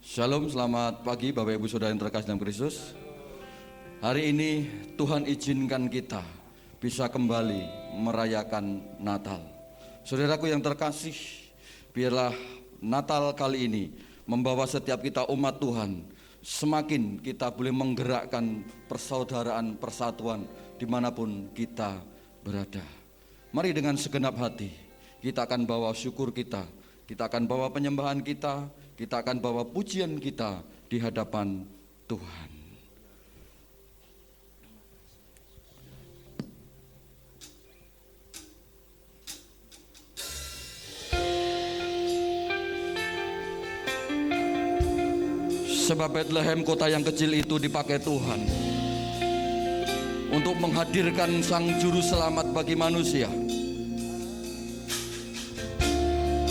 Shalom, selamat pagi Bapak Ibu Saudara yang terkasih dalam Kristus. Hari ini Tuhan izinkan kita bisa kembali merayakan Natal. Saudaraku yang terkasih, biarlah Natal kali ini membawa setiap kita umat Tuhan semakin kita boleh menggerakkan persaudaraan, persatuan dimanapun kita berada. Mari dengan segenap hati kita akan bawa syukur kita akan bawa penyembahan kita akan bawa pujian kita di hadapan Tuhan. Sebab Bethlehem, kota yang kecil itu, dipakai Tuhan untuk menghadirkan Sang Juru Selamat bagi manusia.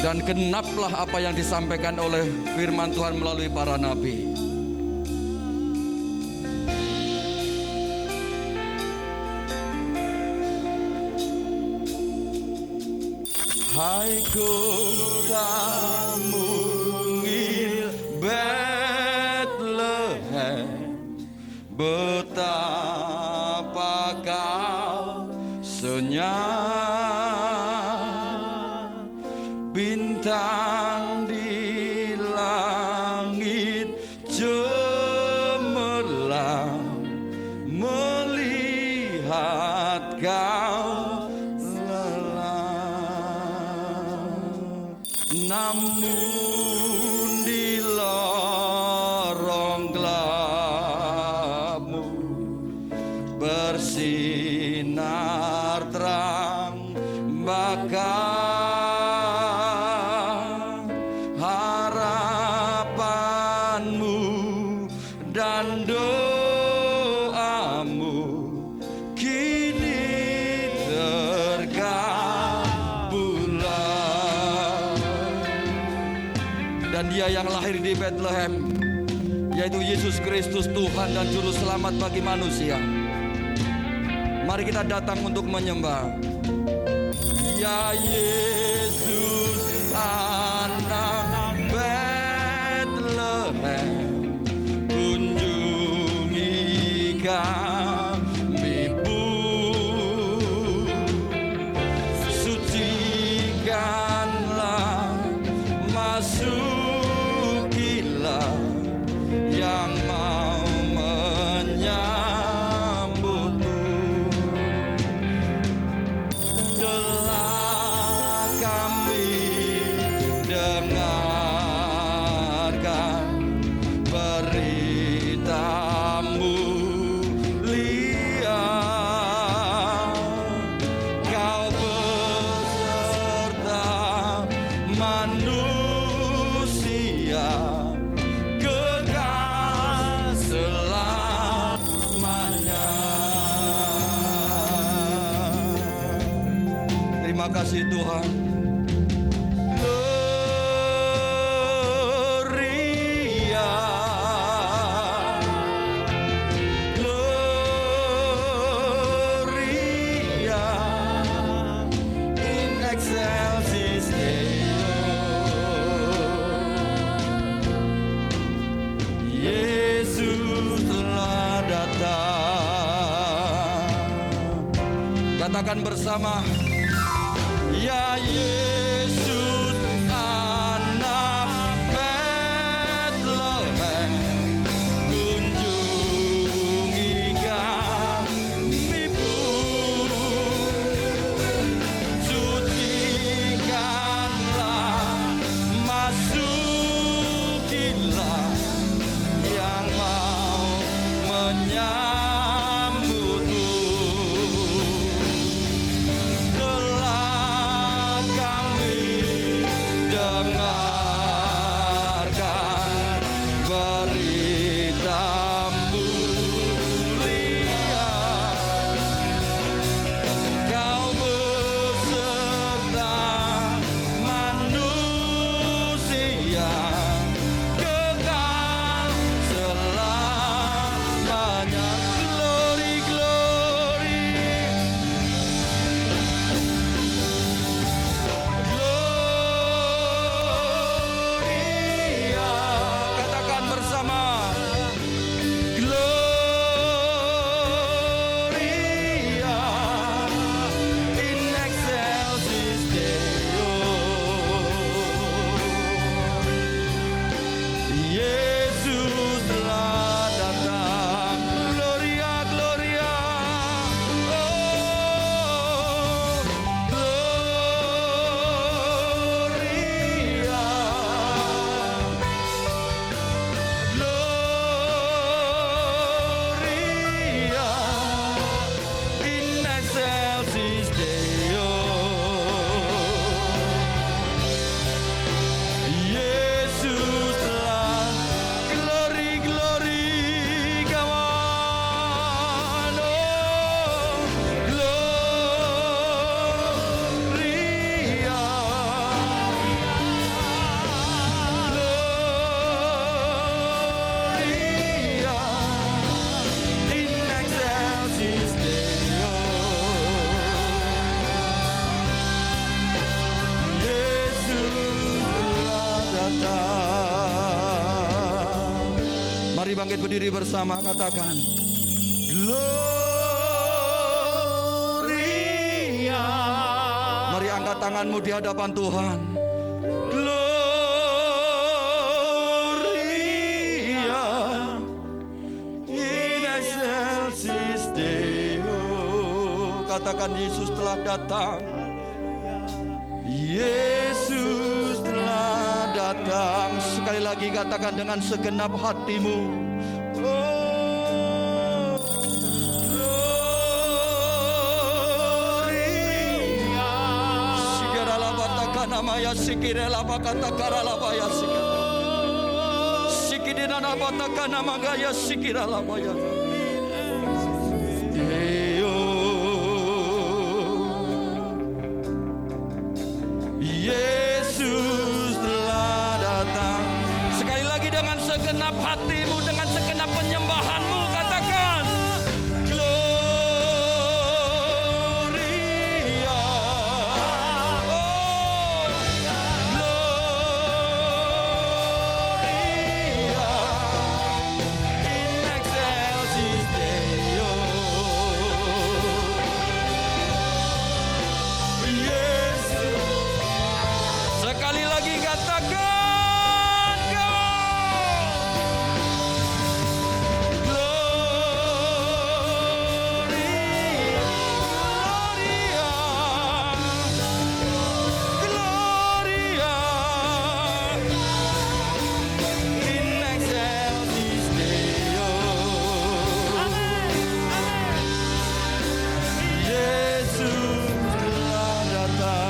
Dan genaplah apa yang disampaikan oleh firman Tuhan melalui para nabi. Hai kota mungil Bethlehem, betapa kau senyap. Bintang di langit cemerlang melihat kau lelah. Namun di lorong gelapmu bersinar terang bakal dan doamu kini terkabulkan. Dan Dia yang lahir di Bethlehem, yaitu Yesus Kristus, Tuhan dan Juru Selamat bagi manusia. Mari kita datang untuk menyembah. Ya Yesus, anak Bethlehem, kunjungi kami, sucikanlah, masukilah yang mau menyambutmu. Telah kami dengarkan beritamu mulia, kau beserta manusia kekal selamanya. Terima kasih Tuhan. Katakan bersama, ya Yesus, anak Bethlehem, kunjungi kami pun, sucikanlah, masukilah yang mau menyambutmu. Telah Mari bangkit berdiri bersama, katakan Gloria. Mari angkat tanganmu di hadapan Tuhan. Gloria in excelsis Deo. Katakan Yesus telah datang. Yesus telah datang. Sekali lagi katakan dengan segenap hatimu. Oh, Gloria. Sikirala batakan namanya sikirala bakata karala baya sikirala. Sikidina batakan nama gaya sikirala baya. Yesus telah datang. Sekali lagi dengan segenap hatimu, dengan segenap penyembahanmu, katakan Gloria. Oh, Gloria in excelsis Deo. Sekali lagi katakan Gloria, Gloria, Gloria in excelsis Deo. Yesus telah datang.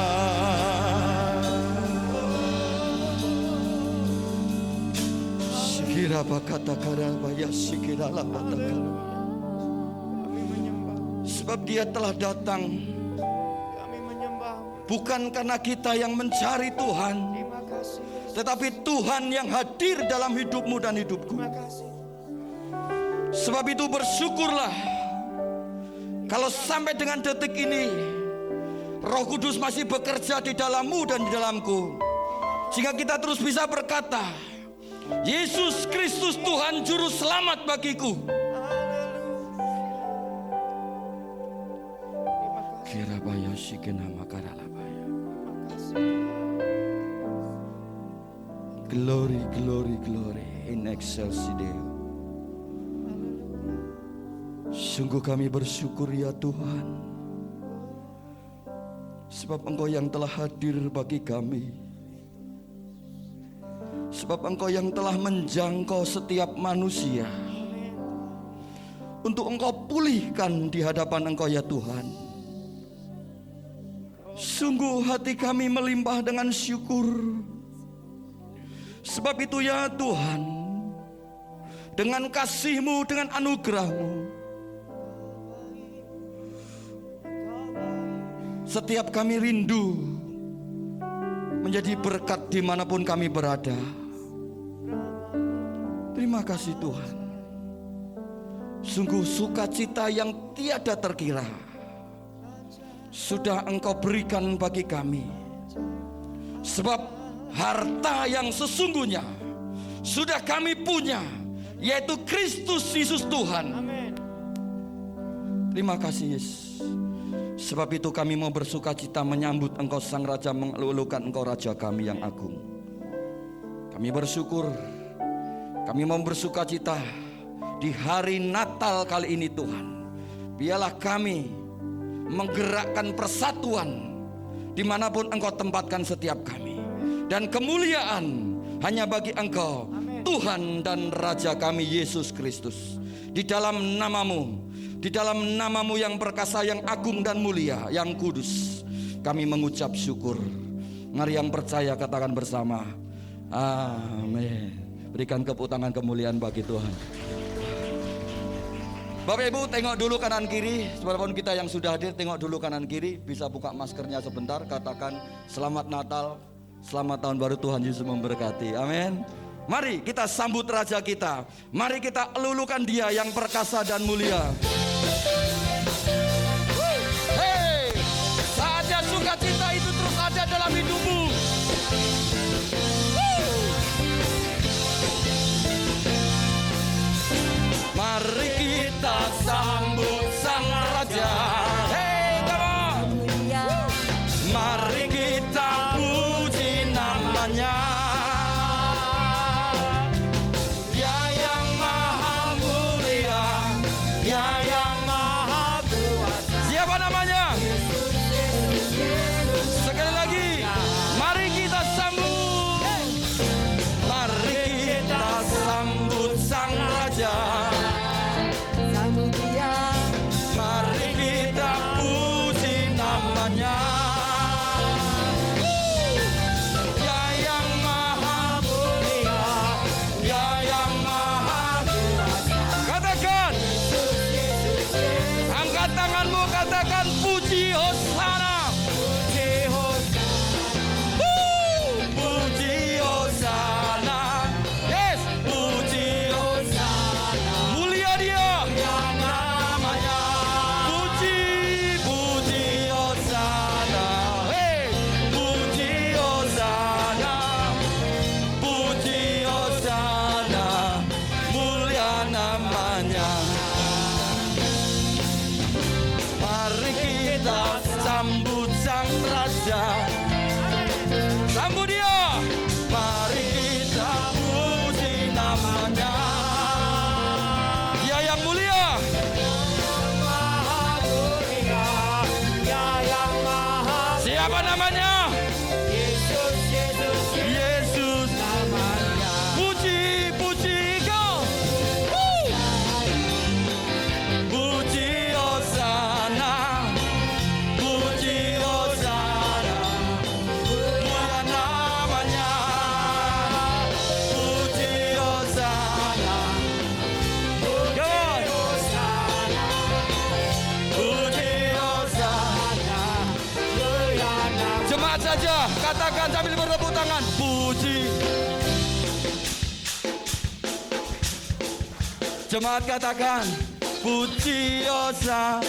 Sikira bakata karaba ya sikira la bataka. Sebab Dia telah datang Kami menyembah. bukan karena kita yang mencari Tuhan, Terima kasih. tetapi Tuhan yang hadir dalam hidupmu dan hidupku. Terima kasih. Sebab itu bersyukurlah kalau sampai dengan detik ini Roh Kudus masih bekerja di dalammu dan di dalamku, sehingga kita terus bisa berkata, Yesus Kristus Tuhan Juru Selamat bagiku. Kirabaya sikena makaralabaya. Glory, glory, glory in excelsis Deo. Sungguh kami bersyukur ya Tuhan, sebab Engkau yang telah hadir bagi kami, sebab Engkau yang telah menjangkau setiap manusia untuk Engkau pulihkan di hadapan Engkau ya Tuhan. Sungguh hati kami melimpah dengan syukur. Sebab itu ya Tuhan, dengan kasih-Mu, dengan anugerah-Mu, setiap kami rindu menjadi berkat dimanapun kami berada. Terima kasih Tuhan. Sungguh sukacita yang tiada terkira sudah Engkau berikan bagi kami. Sebab harta yang sesungguhnya sudah kami punya, yaitu Kristus Yesus Tuhan. Amin. Terima kasih Yesus. Sebab itu kami mau bersukacita menyambut Engkau Sang Raja, mengelulukan Engkau Raja kami yang agung. Kami bersyukur, kami mau bersukacita di hari Natal kali ini Tuhan. Biarlah kami menggerakkan persatuan dimanapun Engkau tempatkan setiap kami, dan kemuliaan hanya bagi Engkau, Tuhan dan Raja kami Yesus Kristus. Di dalam namamu, di dalam namamu yang perkasa, yang agung dan mulia, yang kudus, kami mengucap syukur. Mari yang percaya katakan bersama, amin. Berikan tepuk tangan kemuliaan bagi Tuhan. Bapak Ibu, tengok dulu kanan kiri. Walaupun kita yang sudah hadir, tengok dulu kanan kiri. Bisa buka maskernya sebentar. Katakan selamat Natal, selamat tahun baru, Tuhan Yesus memberkati. Amin. Mari kita sambut Raja kita. Mari kita elulukan Dia yang perkasa dan mulia. Hei, saatnya sukacita itu terus ada dalam hidupmu. puji Hosana. puji Hosana, Puji Hosana. Yes, puji Hosana. Mulia dia. yang namanya. Puji, puji Hosana. Hey, puji Hosana. Puji Hosana. Mulia namanya. Mari kita sambut sang raja. Sambut dia. Mari kita puji namanya. Dia yang mulia. Maha mulia, ya yang maha. Siapa namanya? Yesus, Yesus, Yesus. namanya. Puji, puji kau. Woo. Puji Hosana. Puji Hosana. Mulia namanya. Puji Hosana. Come on. Hosana, Puji Hosana. mulia namanya. Jemaat saja katakan sambil bertepuk tangan. Puji. Jemaat katakan. Puji Hosana.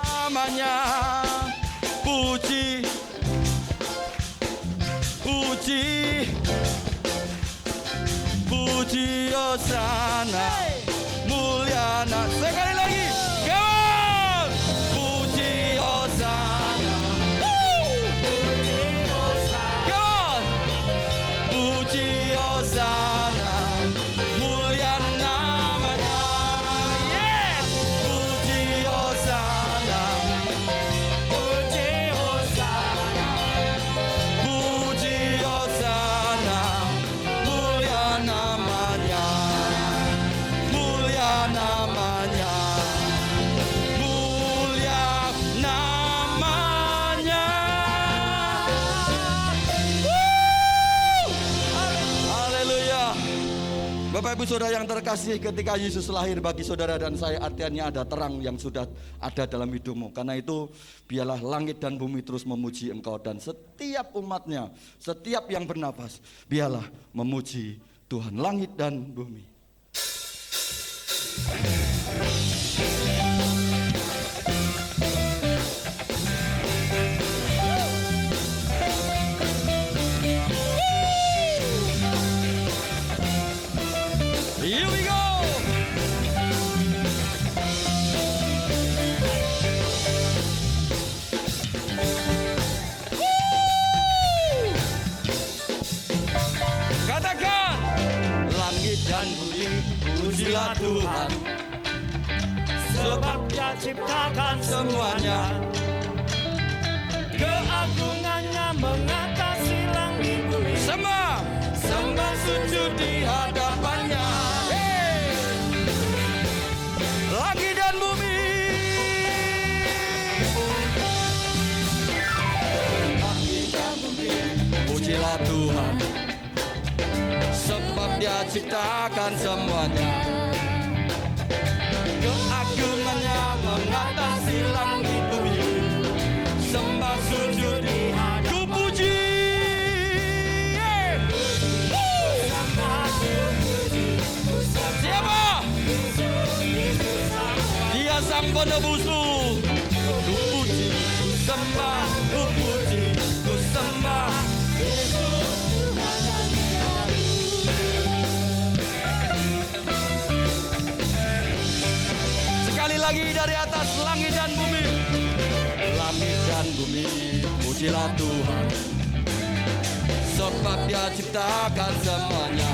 Namanya. Puji. Puji. Puji Hosana. Mulia nama. Sekali lagi. Come on. Puji Hosana. Come on. Puji Hosana. Mulia namanya. Yes. Puji Hosana. Puji Hosana, Puji Hosana. Mulia namanya. Mulia namanya. Mulia namanya. Woo! Haleluya. Bapak Ibu Saudara yang terkasih, ketika Yesus lahir bagi saudara dan saya, artinya ada terang yang sudah ada dalam hidupmu. Karena itu biarlah langit dan bumi terus memuji Engkau, dan setiap umatnya, setiap yang bernafas, biarlah memuji Tuhan, langit dan bumi. Here we go. Woo! Katakan, langit dan bumi pujilah Tuhan, sebab Dia ciptakan semuanya. keagungannya mengatasi langit bumi. Sembah, sembah sujud di hadapannya. Hey! Langit dan bumi. Langit dan bumi. Pujilah Tuhan, sebab Dia ciptakan semuanya. Keagungannya mengatasi langit bumi. Sembah sujud di hadapannya. Ku puji. Yeah. Siapa? Dia sang penebusku. Ku puji, ku sembah, ku puji, ku sembah. Sekali lagi dari atas, langit dan bumi. Langit dan bumi, pujilah Tuhan, sebab Dia ciptakan semuanya.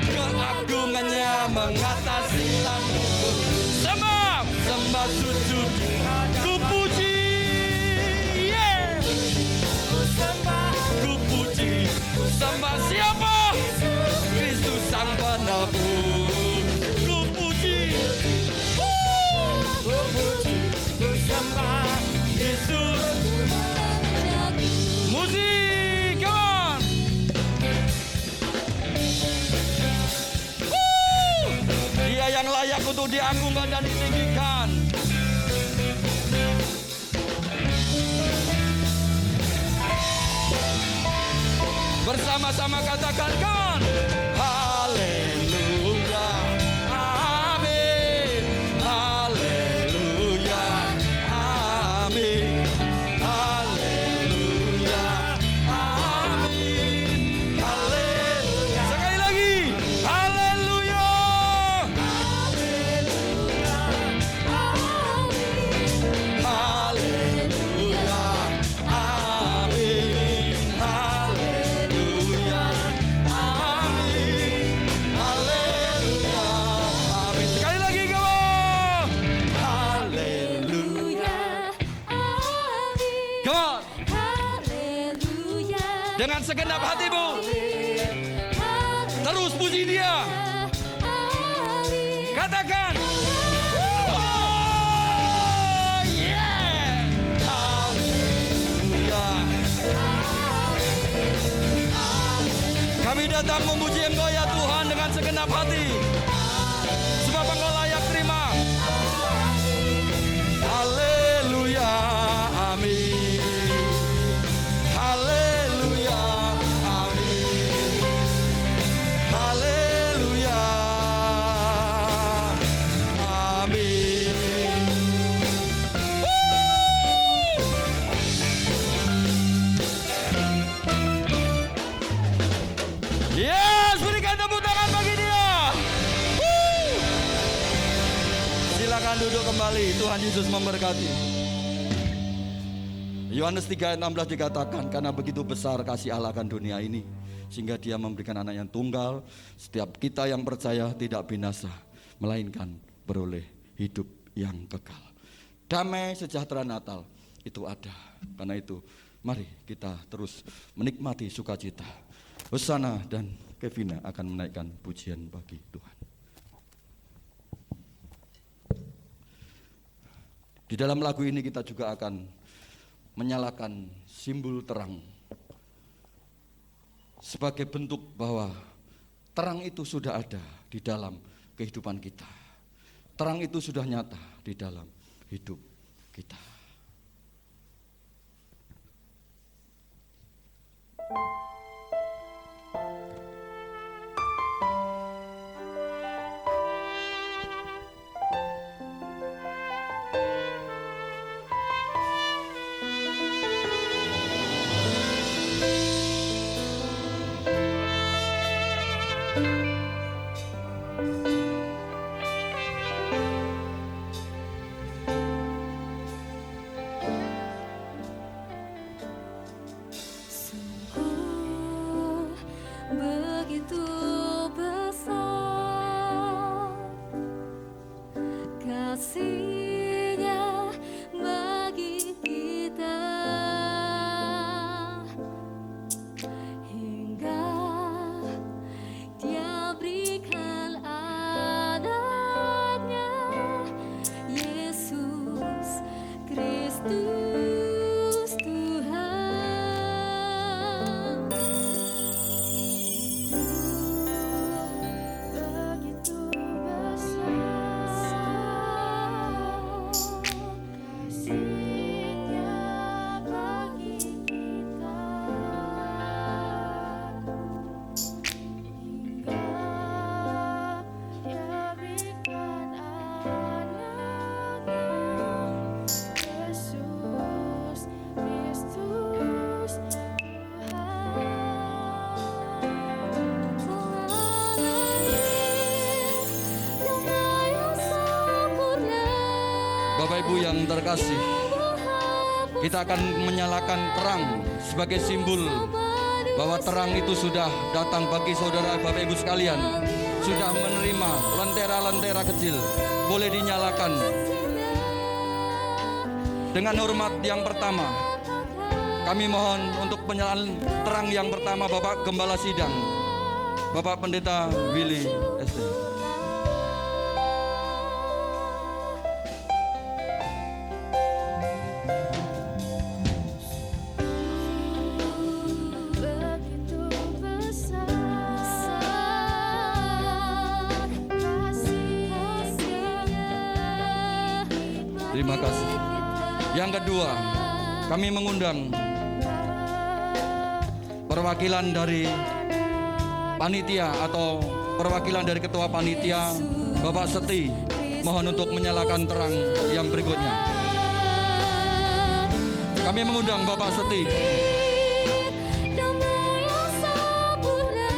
Keagungannya mengatasi langit bumi. Sembah, sembah sujud, ku puji. Yeah. Ku puji, ku sembah siapa? Kristus sang penebus. Ku puji. Ku puji, ku sembah Yesus. Musik, come on. Dia yang layak untuk diagungkan dan ditinggikan. Bersama-sama katakan, come on. Haleluya, amin. Haleluya, amin. Haleluya, amin. Haleluya. Sekali lagi, haleluya. Haleluya, amin. Haleluya, amin. Haleluya, amin. Sekali lagi, come on. Haleluya. Come on. Dengan segenap hatimu, terus puji Dia. Katakan. Oh, yeah. Haleluya. Kami datang memuji Engkau ya Tuhan dengan segenap hati. Sebab Engkau layak terima. Haleluya, amin. Haleluya, amin. Haleluya, amin. Yes, berikan tepuk tangan bagi Dia. Silakan duduk kembali. Tuhan Yesus memberkati. Yohanes 3 ayat 16 dikatakan, karena begitu besar kasih Allah akan dunia ini, sehingga Dia memberikan anak yang tunggal, setiap kita yang percaya tidak binasa, melainkan beroleh hidup yang kekal. Damai sejahtera Natal itu ada. Karena itu mari kita terus menikmati sukacita. Hosana dan Kevina akan menaikkan pujian bagi Tuhan. Di dalam lagu ini kita juga akan menyalakan simbol terang sebagai bentuk bahwa terang itu sudah ada di dalam kehidupan kita. Terang itu sudah nyata di dalam hidup kita. Begitu besar kasih-Nya bagi kita, hingga Dia berikan anaknya, Yesus Kristus Tuhan. Begitu besar kasih-Nya bagi kita, hingga Dia berikan anaknya, Yesus Kristus Bapak Ibu yang terkasih, kita akan menyalakan terang sebagai simbol bahwa terang itu sudah datang bagi saudara Bapak Ibu sekalian. Sudah menerima lentera-lentera kecil, boleh dinyalakan. Dengan hormat yang pertama, kami mohon untuk penyalaan terang yang pertama Bapak Gembala Sidang, Bapak Pendeta Willy SD. begitu besar kasih-Nya. Terima kasih. Yang kedua, kami mengundang perwakilan dari panitia atau perwakilan dari ketua panitia Bapak Seti mohon untuk menyalakan terang yang berikutnya. Kami mengundang Bapak Seti. Damai yang sempurna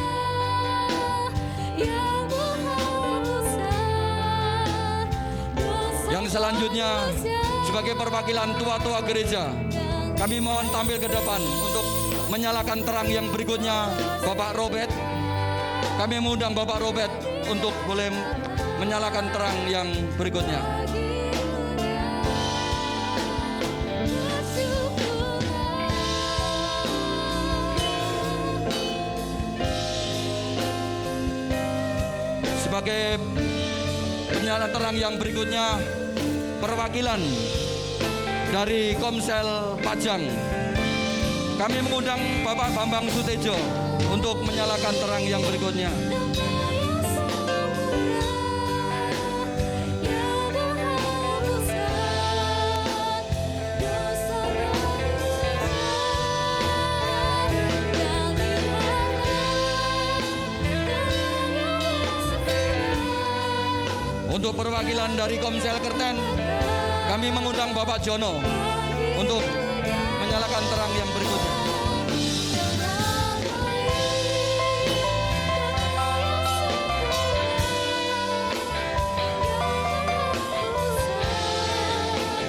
yang menghapuskan dosa. Yang selanjutnya sebagai perwakilan tua-tua gereja, kami mohon tampil ke depan untuk menyalakan terang yang berikutnya Bapak Robert. Kami mengundang Bapak Robert untuk boleh menyalakan terang yang berikutnya. Sebagai penyalaan terang yang berikutnya, perwakilan dari Komsel Pajang, kami mengundang Bapak Bambang Sutejo untuk menyalakan terang yang berikutnya. Untuk perwakilan dari Komsel Kerten, kami mengundang Bapak Jono untuk menyalakan terang yang berikutnya.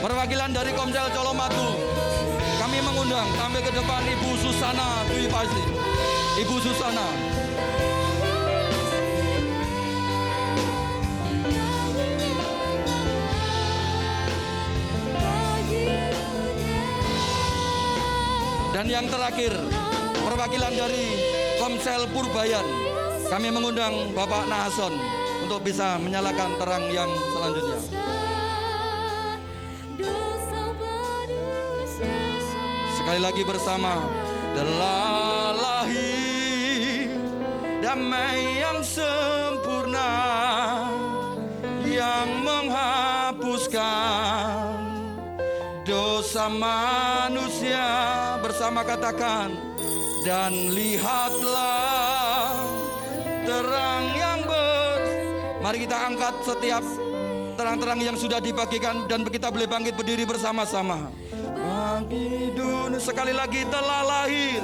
Perwakilan dari Komsel Colomadu, kami mengundang tampil ke depan Ibu Susana Dwi Pasti. Ibu Susana. Dan yang terakhir, perwakilan dari Komsel Purbayan, kami mengundang Bapak Nahason untuk bisa menyalakan terang yang selanjutnya. Sekali lagi bersama, Delalahi damai yang sempurna yang menghapuskan dosa manusia, bersama katakan, dan lihatlah terang yang Mari kita angkat setiap terang-terang yang sudah dibagikan dan kita boleh bangkit berdiri bersama-sama. Bagi dunia sekali lagi telah lahir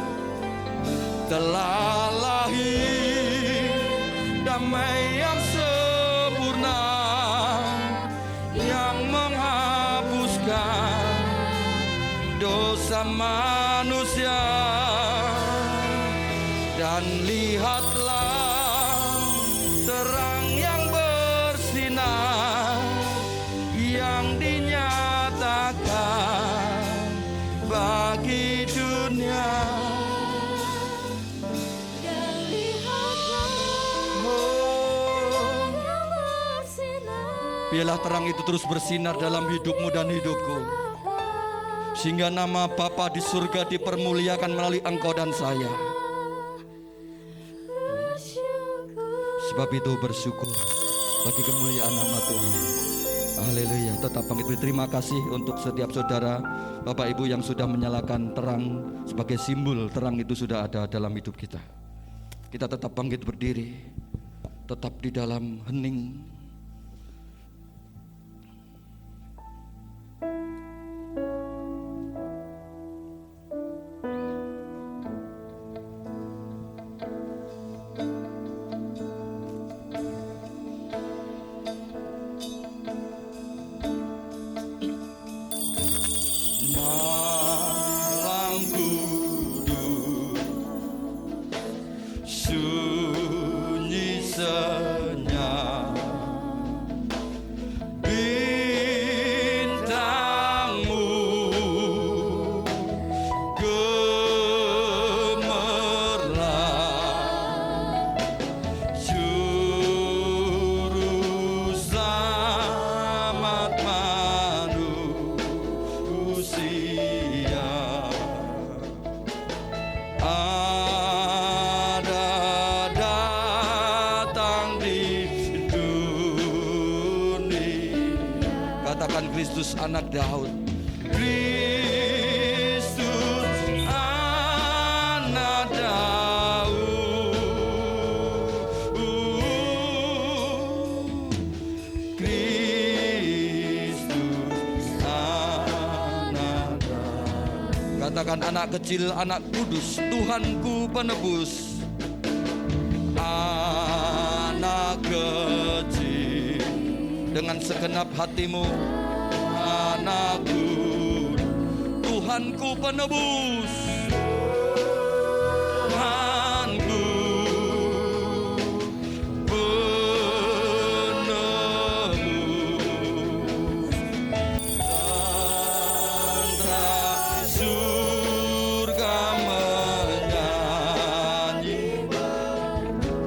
damai yang sempurna yang menghapuskan dosa manusia, dan lihatlah terang yang bersinar yang dinyatakan bagi dunia. Dan lihatlah yang bersinar. Biarlah terang itu terus bersinar dalam hidupmu dan hidupku, sehingga nama Bapa di surga dipermuliakan melalui engkau dan saya. Sebab itu bersyukur bagi kemuliaan nama Tuhan. Haleluya. Tetap bangkit berterima kasih untuk setiap saudara, Bapak Ibu yang sudah menyalakan terang sebagai simbol terang itu sudah ada dalam hidup kita. Kita tetap bangkit berdiri, tetap di dalam hening. Malam kudus, sunyi senyap, bintangmu gemerlap, juru selamat manusia. Ada datang di dunia. Katakan Kristus anak Daud. Kristus anak Daud. katakan anak kecil, anak kudus, Tuhanku penebus. Anak kecil, dengan segenap hatimu, anakku, Tuhanku penebus. Tuhanku penebus. Tentara surga menyanyi,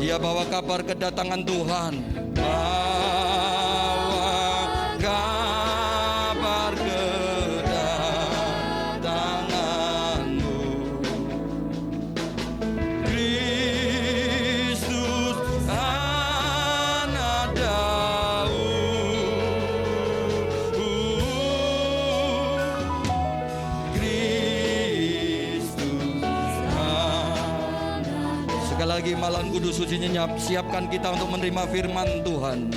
dia bawa kabar kedatangan Tuhan. Bawa kabar kedatanganmu, Kristus anak Daud. Kristus anak. Sekali lagi malam kudus suci nyenyap, siapkan kita untuk menerima firman Tuhan.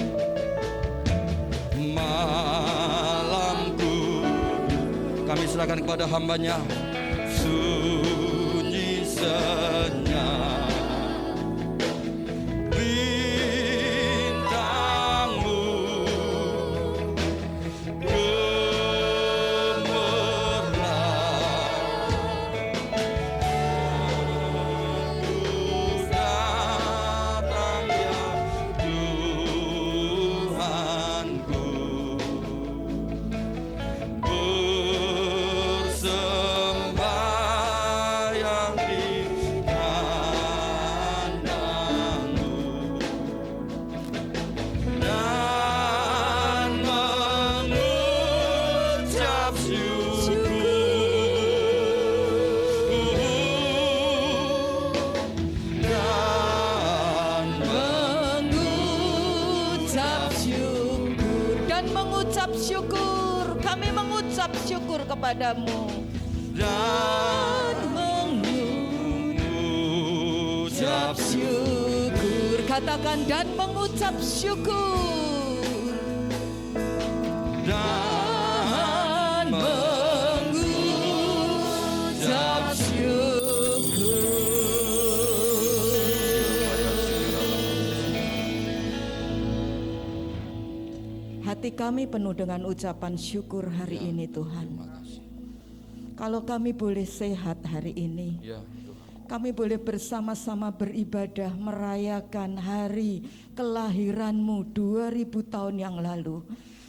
Malamku, kami serahkan kepada hambanya, sunyi senyap. Bintangmu gemerlap. Datang ya Tuhanku, bersembahyang di kandangmu dan mengucap syukur. Dan mengucap syukur, kami mengucap syukur kepadamu. Dan Mengucap syukur, katakan dan mengucap syukur. dan Mengucap syukur. Hati kami penuh dengan ucapan syukur hari ini Tuhan. Kalau kami boleh sehat hari ini, Ya Tuhan. kami boleh bersama-sama beribadah merayakan hari kelahiran-Mu 2000 tahun yang lalu.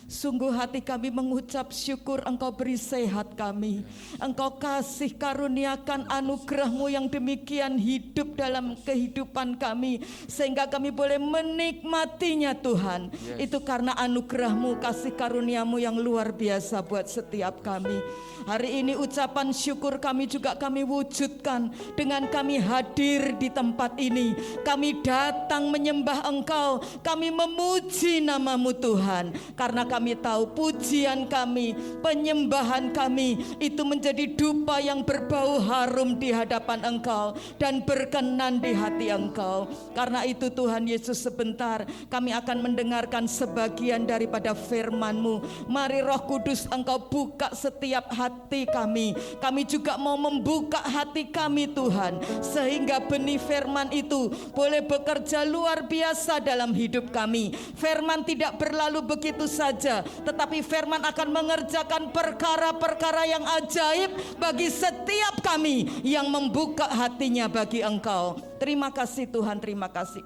Sungguh hati kami mengucap syukur Engkau beri sehat kami. Engkau kasih karuniakan anugerah-Mu yang demikian hidup dalam kehidupan kami, sehingga kami boleh menikmatinya Tuhan. Itu karena anugerah-Mu, kasih karunia-Mu yang luar biasa buat setiap kami. Hari ini ucapan syukur kami juga kami wujudkan dengan kami hadir di tempat ini. Kami datang menyembah Engkau, kami memuji nama-Mu Tuhan. Karena kami tahu pujian kami, penyembahan kami itu menjadi dupa yang berbau harum di hadapan Engkau dan berkenan di hati Engkau. Karena itu Tuhan Yesus, sebentar kami akan mendengarkan sebagian daripada firman-Mu. Mari Roh Kudus Engkau buka setiap hati kami. Kami juga mau membuka hati kami Tuhan, sehingga benih firman itu boleh bekerja luar biasa dalam hidup kami. Firman tidak berlalu begitu saja, tetapi firman akan mengerjakan perkara-perkara yang ajaib bagi setiap kami yang membuka hatinya bagi Engkau. Terima kasih Tuhan, terima kasih.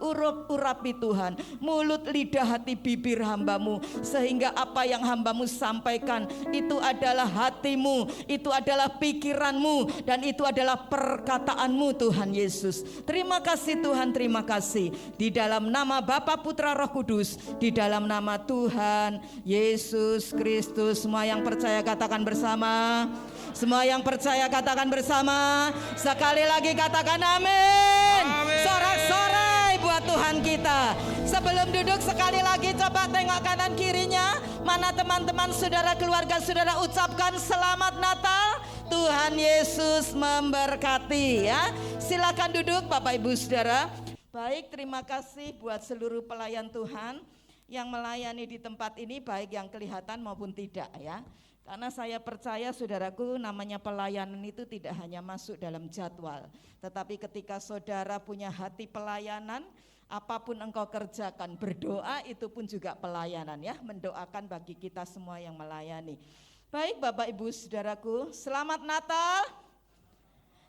Urapi Tuhan mulut, lidah, hati, bibir hamba-Mu, sehingga apa yang hamba-Mu sampaikan itu adalah hati-Mu, itu adalah pikiran-Mu, dan itu adalah perkataan-Mu Tuhan Yesus. Terima kasih Tuhan, terima kasih. Di dalam nama Bapa, Putra, Roh Kudus, di dalam nama Tuhan Yesus Kristus. Semua yang percaya katakan bersama. Semua yang percaya katakan bersama. Sekali lagi katakan amin. Sorak-sorai buat Tuhan kita. Sebelum duduk sekali lagi coba tengok kanan kirinya. Mana teman-teman, saudara, keluarga saudara, ucapkan selamat Natal. Tuhan Yesus memberkati ya. Silakan duduk Bapak Ibu Saudara. Baik, terima kasih buat seluruh pelayan Tuhan yang melayani di tempat ini, baik yang kelihatan maupun tidak ya. Karena saya percaya saudaraku, namanya pelayanan itu tidak hanya masuk dalam jadwal, tetapi ketika saudara punya hati pelayanan, apapun engkau kerjakan, berdoa itu pun juga pelayanan ya, mendoakan bagi kita semua yang melayani. Baik Bapak Ibu saudaraku, selamat Natal.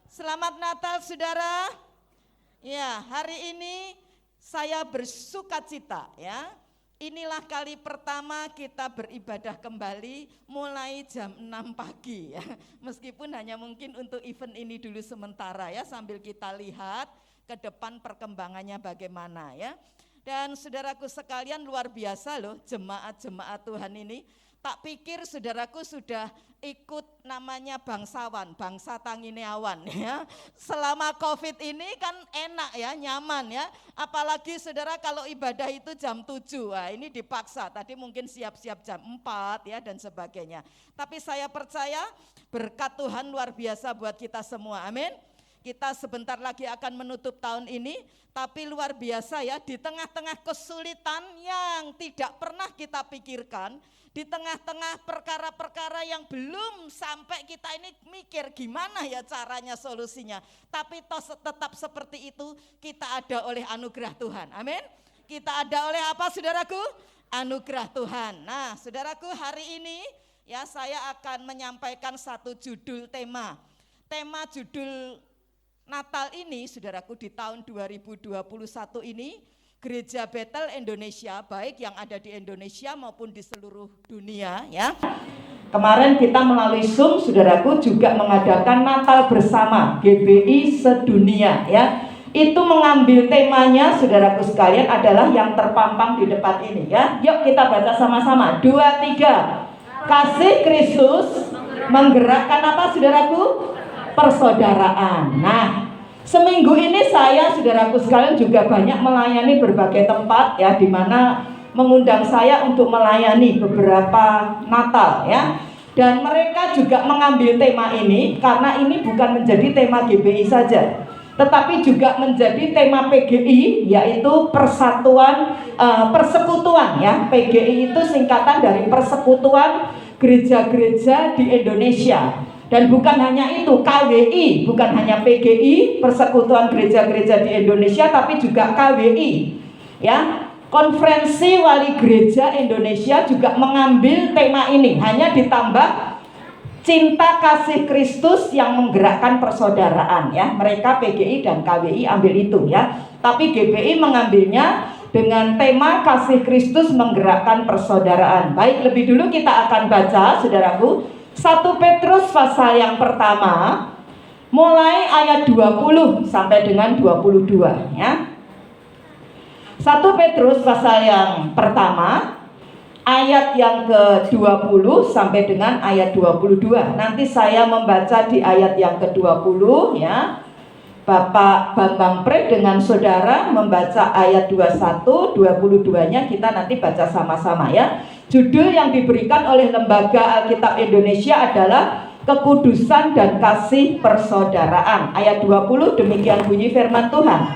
Selamat Natal saudara. Ya, hari ini saya bersukacita ya. Inilah kali pertama kita beribadah kembali mulai jam 6 pagi ya. Meskipun hanya mungkin untuk event ini dulu sementara ya, sambil kita lihat ke depan perkembangannya bagaimana ya. Dan saudaraku sekalian, luar biasa loh jemaat-jemaat Tuhan ini. Tak pikir saudaraku sudah ikut namanya bangsawan, bangsa Tangineawan ya. Selama COVID ini kan enak ya, nyaman ya. Apalagi saudara kalau ibadah itu jam 7, wah ini dipaksa. Tadi mungkin siap-siap jam 4 ya dan sebagainya. Tapi saya percaya berkat Tuhan luar biasa buat kita semua, amin. Kita sebentar lagi akan menutup tahun ini, tapi luar biasa ya, di tengah-tengah kesulitan yang tidak pernah kita pikirkan, di tengah-tengah perkara-perkara yang belum sampai kita ini mikir gimana ya caranya solusinya, tapi tetap seperti itu kita ada oleh anugerah Tuhan, amin. Kita ada oleh apa saudaraku? Anugerah Tuhan. Nah saudaraku, hari ini ya saya akan menyampaikan satu judul tema judul Natal ini saudaraku di tahun 2021 ini, Gereja Betel Indonesia, baik yang ada di Indonesia maupun di seluruh dunia ya. Kemarin kita melalui Zoom saudaraku juga mengadakan Natal bersama GBI sedunia ya. Itu mengambil temanya saudaraku sekalian adalah yang terpampang di depan ini ya. Yuk kita baca sama-sama, 2, 3. Kasih Kristus menggerakkan apa saudaraku? Persaudaraan. Nah, seminggu ini saya saudaraku sekalian juga banyak melayani berbagai tempat ya, di mana mengundang saya untuk melayani beberapa Natal ya. Dan mereka juga mengambil tema ini karena ini bukan menjadi tema GBI saja, tetapi juga menjadi tema PGI, yaitu Persatuan Persekutuan ya. PGI itu singkatan dari Persekutuan Gereja-Gereja di Indonesia. Dan bukan hanya itu, KWI, bukan hanya PGI, Persekutuan Gereja-Gereja di Indonesia, tapi juga KWI ya. Konferensi Wali Gereja Indonesia juga mengambil tema ini, hanya ditambah cinta kasih Kristus yang menggerakkan persaudaraan ya. Mereka PGI dan KWI ambil itu ya. Tapi GBI mengambilnya dengan tema kasih Kristus menggerakkan persaudaraan. Baik, lebih dulu kita akan baca saudaraku 1 Petrus pasal yang pertama mulai ayat 20 sampai dengan 22 ya. 1 Petrus pasal yang pertama ayat yang ke-20 sampai dengan ayat 22. Nanti saya membaca di ayat yang ke-20 ya. Bapak Bambang Pre dengan saudara membaca ayat 21, 22-nya kita nanti baca sama-sama ya. Judul yang diberikan oleh Lembaga Alkitab Indonesia adalah Kekudusan dan Kasih Persaudaraan. Ayat 20 demikian bunyi firman Tuhan.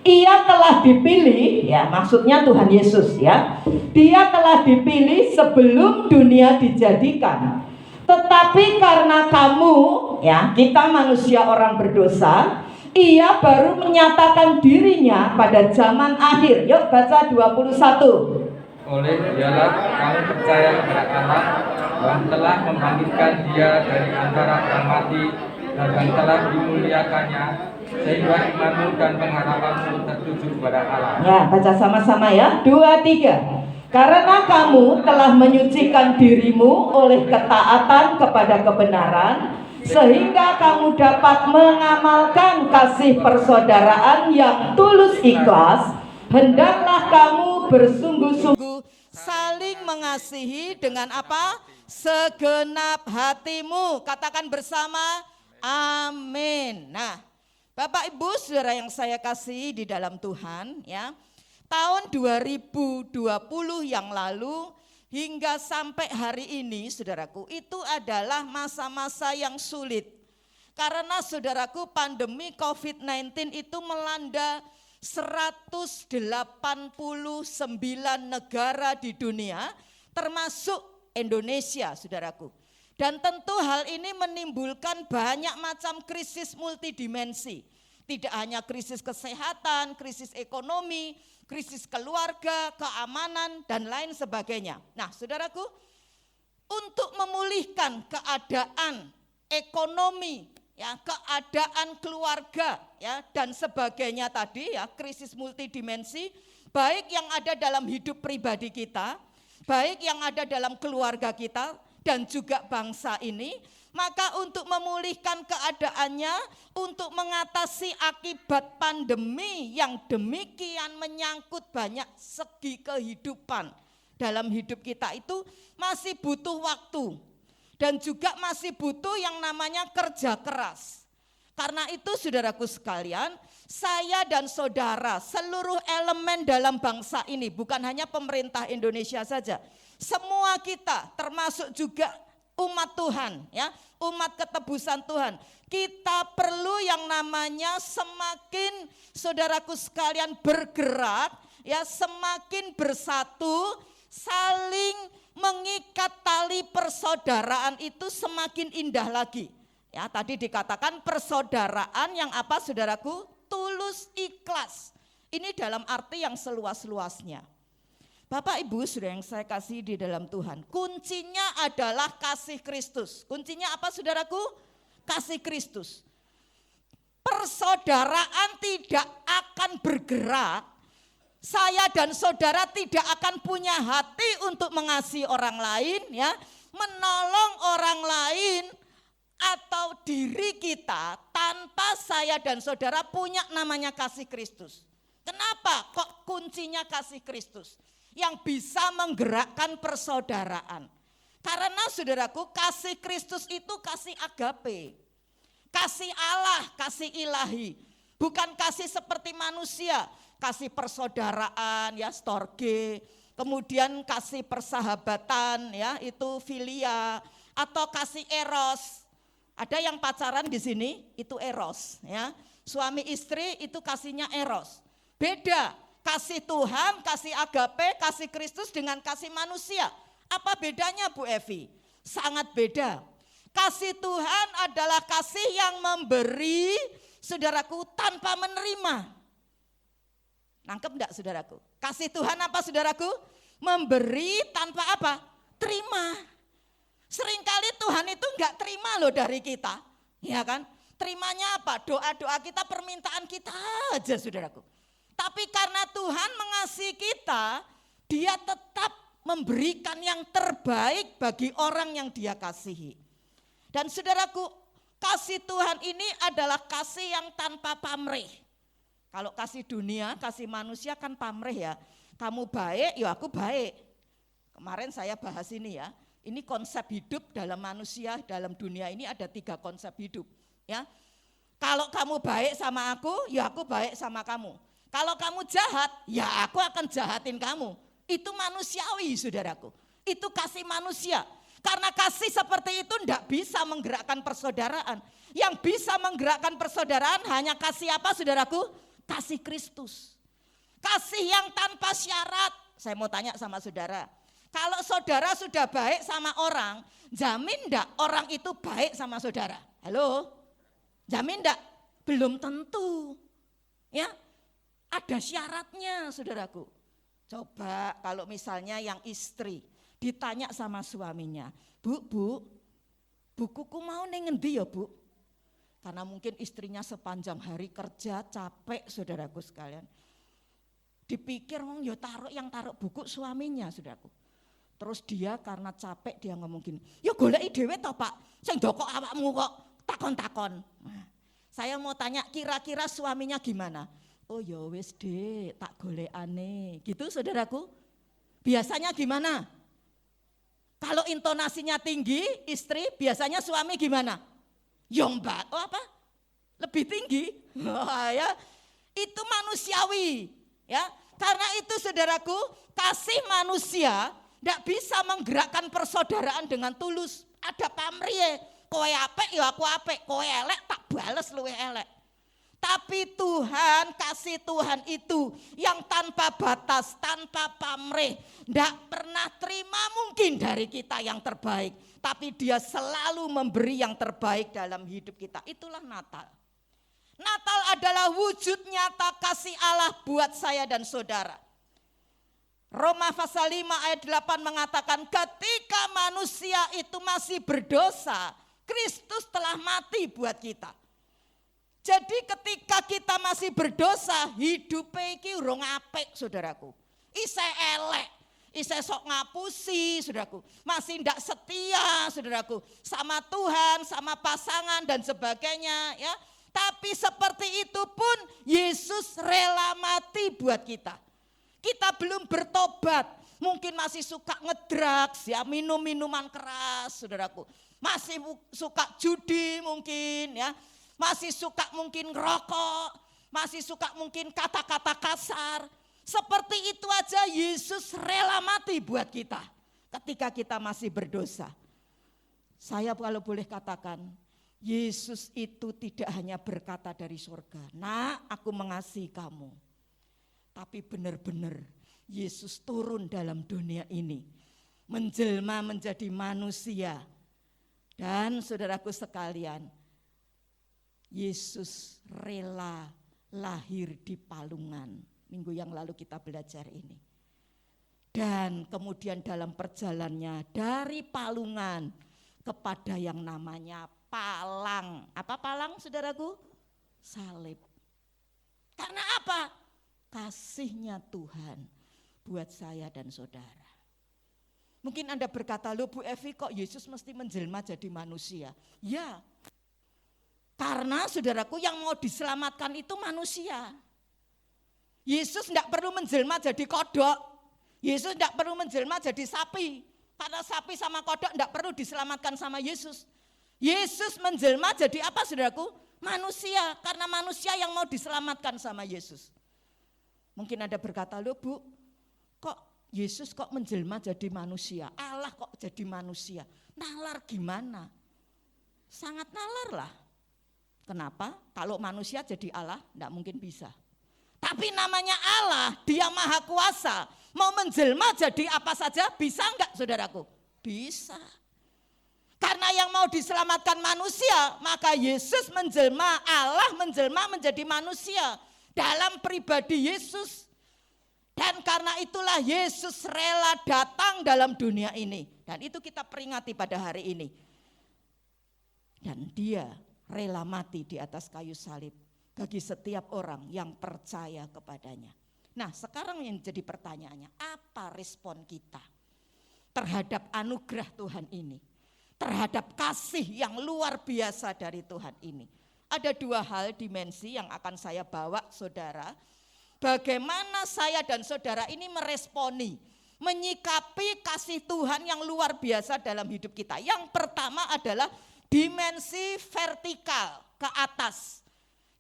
Ia telah dipilih, ya maksudnya Tuhan Yesus ya. Dia telah dipilih sebelum dunia dijadikan. Tetapi karena kamu, ya kita manusia orang berdosa, Ia baru menyatakan dirinya pada zaman akhir. Yuk baca 21. Oleh dialah kamu percaya kepada Allah yang telah membangkitkan dia dari antara orang mati dan telah dimuliakannya, sehingga imanmu dan pengharapanmu tertuju kepada Allah. Ya, baca sama-sama ya. 2, 3. Karena kamu telah menyucikan dirimu oleh ketaatan kepada kebenaran, sehingga kamu dapat mengamalkan kasih persaudaraan yang tulus ikhlas. Hendaklah kamu bersungguh-sungguh saling mengasihi dengan apa? Segenap hatimu. Katakan bersama, amin. Nah, Bapak Ibu Saudara yang saya kasihi di dalam Tuhan ya, tahun 2020 yang lalu hingga sampai hari ini saudaraku, itu adalah masa-masa yang sulit. Karena saudaraku, pandemi COVID-19 itu melanda 189 negara di dunia, termasuk Indonesia saudaraku. Dan tentu hal ini menimbulkan banyak macam krisis multidimensi. Tidak hanya krisis kesehatan, krisis ekonomi, krisis keluarga, keamanan, dan lain sebagainya. Nah, saudaraku, untuk memulihkan keadaan ekonomi, ya, keadaan keluarga, ya, dan sebagainya tadi, ya, krisis multidimensi, baik yang ada dalam hidup pribadi kita, baik yang ada dalam keluarga kita, dan juga bangsa ini, maka untuk memulihkan keadaannya, untuk mengatasi akibat pandemi yang demikian menyangkut banyak segi kehidupan dalam hidup kita itu masih butuh waktu dan juga masih butuh yang namanya kerja keras. Karena itu saudaraku sekalian, saya dan saudara, seluruh elemen dalam bangsa ini, bukan hanya pemerintah Indonesia saja, semua kita termasuk juga umat Tuhan, ya, umat ketebusan Tuhan. Kita perlu yang namanya semakin saudaraku sekalian bergerak, ya, semakin bersatu, saling mengikat tali persaudaraan itu semakin indah lagi. Ya, tadi dikatakan persaudaraan yang apa saudaraku? Tulus, ikhlas. Ini dalam arti yang seluas-luasnya. Bapak Ibu saudara yang saya kasih di dalam Tuhan, kuncinya adalah kasih Kristus. Kuncinya apa saudaraku? Kasih Kristus. Persaudaraan tidak akan bergerak, saya dan saudara tidak akan punya hati untuk mengasihi orang lain, ya, menolong orang lain atau diri kita tanpa saya dan saudara punya namanya kasih Kristus. Kenapa kok kuncinya kasih Kristus yang bisa menggerakkan persaudaraan? Karena saudaraku, kasih Kristus itu kasih agape, kasih Allah, kasih ilahi, bukan kasih seperti manusia, kasih persaudaraan, ya, storge, kemudian kasih persahabatan, ya, itu filia, atau kasih eros. Ada yang pacaran di sini itu eros, ya, suami istri itu kasihnya eros. Beda, kasih Tuhan, kasih agape, kasih Kristus dengan kasih manusia. Apa bedanya Bu Evi? Sangat beda. Kasih Tuhan adalah kasih yang memberi, saudaraku, tanpa menerima. Nangkep enggak saudaraku? Kasih Tuhan apa saudaraku? Memberi tanpa apa? Terima. Seringkali Tuhan itu enggak terima loh dari kita, ya kan? Terimanya apa? Doa-doa kita, permintaan kita aja saudaraku. Tapi karena Tuhan mengasihi kita, Dia tetap memberikan yang terbaik bagi orang yang Dia kasihi. Dan saudaraku, kasih Tuhan ini adalah kasih yang tanpa pamrih. Kalau kasih dunia, kasih manusia kan pamrih, ya. Kamu baik, ya aku baik. Kemarin saya bahas ini, ya. Ini konsep hidup dalam manusia, dalam dunia ini ada 3 konsep hidup, ya. Kalau kamu baik sama aku, ya aku baik sama kamu. Kalau kamu jahat, ya aku akan jahatin kamu. Itu manusiawi saudaraku. Itu kasih manusia. Karena kasih seperti itu tidak bisa menggerakkan persaudaraan. Yang bisa menggerakkan persaudaraan hanya kasih apa saudaraku? Kasih Kristus. Kasih yang tanpa syarat. Saya mau tanya sama saudara. Kalau saudara sudah baik sama orang, jamin enggak orang itu baik sama saudara? Halo? Jamin enggak? Belum tentu. Ya, ada syaratnya saudaraku. Coba kalau misalnya yang istri ditanya sama suaminya, Bu, bukuku mau ning ngendi ya Bu? Karena mungkin istrinya sepanjang hari kerja capek saudaraku sekalian. Dipikir wong ya taruh buku suaminya saudaraku. Terus dia karena capek dia ngomong gini, ya goleki dhewe toh Pak, sing ndokok awakmu kok takon-takon. Nah, saya mau tanya kira-kira suaminya gimana? Oh ya wis Dek, tak golekane. Gitu saudaraku. Biasanya gimana? Kalau intonasinya tinggi, istri biasanya suami gimana? Ya Mbak, oh apa? Lebih tinggi. Ya, itu manusiawi, ya. Karena itu saudaraku, kasih manusia tidak bisa menggerakkan persaudaraan dengan tulus. Ada pamrih, kowe apik ya aku apik, kowe elek tak bales luwih elek. Tapi Tuhan, kasih Tuhan itu yang tanpa batas, tanpa pamrih, tidak pernah terima mungkin dari kita yang terbaik, tapi Dia selalu memberi yang terbaik dalam hidup kita. Itulah Natal. Natal adalah wujud nyata kasih Allah buat saya dan saudara. Roma pasal 5 ayat 8 mengatakan ketika manusia itu masih berdosa, Kristus telah mati buat kita. Jadi ketika kita masih berdosa, hidupnya iki urung apik saudaraku. Isih elek, isih sok ngapusi saudaraku. Masih ndak setia saudaraku sama Tuhan, sama pasangan dan sebagainya ya. Tapi seperti itu pun Yesus rela mati buat kita. Kita belum bertobat, mungkin masih suka ngedrags ya, minum minuman keras saudaraku. Masih suka judi mungkin ya. Masih suka mungkin ngerokok, masih suka mungkin kata-kata kasar. Seperti itu aja Yesus rela mati buat kita ketika kita masih berdosa. Saya kalau boleh katakan, Yesus itu tidak hanya berkata dari surga, "Nak, aku mengasihi kamu." Tapi benar-benar Yesus turun dalam dunia ini, menjelma menjadi manusia. Dan saudaraku sekalian, Yesus rela lahir di palungan. Minggu yang lalu kita belajar ini. Dan kemudian dalam perjalanannya dari palungan kepada yang namanya palang. Apa palang saudaraku? Salib. Karena apa? Kasihnya Tuhan buat saya dan saudara. Mungkin Anda berkata, "Loh Bu Evi, kok Yesus mesti menjelma jadi manusia?" Ya, karena saudaraku yang mau diselamatkan itu manusia. Yesus tidak perlu menjelma jadi kodok. Yesus tidak perlu menjelma jadi sapi. Karena sapi sama kodok tidak perlu diselamatkan sama Yesus. Yesus menjelma jadi apa saudaraku? Manusia. Karena manusia yang mau diselamatkan sama Yesus. Mungkin Anda berkata, "Loh Bu, kok Yesus kok menjelma jadi manusia? Allah kok jadi manusia? Nalar gimana?" Sangat nalar lah. Kenapa? Kalau manusia jadi Allah, tidak mungkin bisa. Tapi namanya Allah, Dia Maha Kuasa. Mau menjelma jadi apa saja, bisa enggak saudaraku? Bisa. Karena yang mau diselamatkan manusia, maka Yesus menjelma, Allah menjelma menjadi manusia dalam pribadi Yesus. Dan karena itulah Yesus rela datang dalam dunia ini. Dan itu kita peringati pada hari ini. Dan Dia rela mati di atas kayu salib bagi setiap orang yang percaya kepadanya. Nah, sekarang yang jadi pertanyaannya, apa respon kita terhadap anugerah Tuhan ini? Terhadap kasih yang luar biasa dari Tuhan ini. Ada dua hal dimensi yang akan saya bawa saudara. Bagaimana saya dan saudara ini meresponi, menyikapi kasih Tuhan yang luar biasa dalam hidup kita. Yang pertama adalah dimensi vertikal ke atas.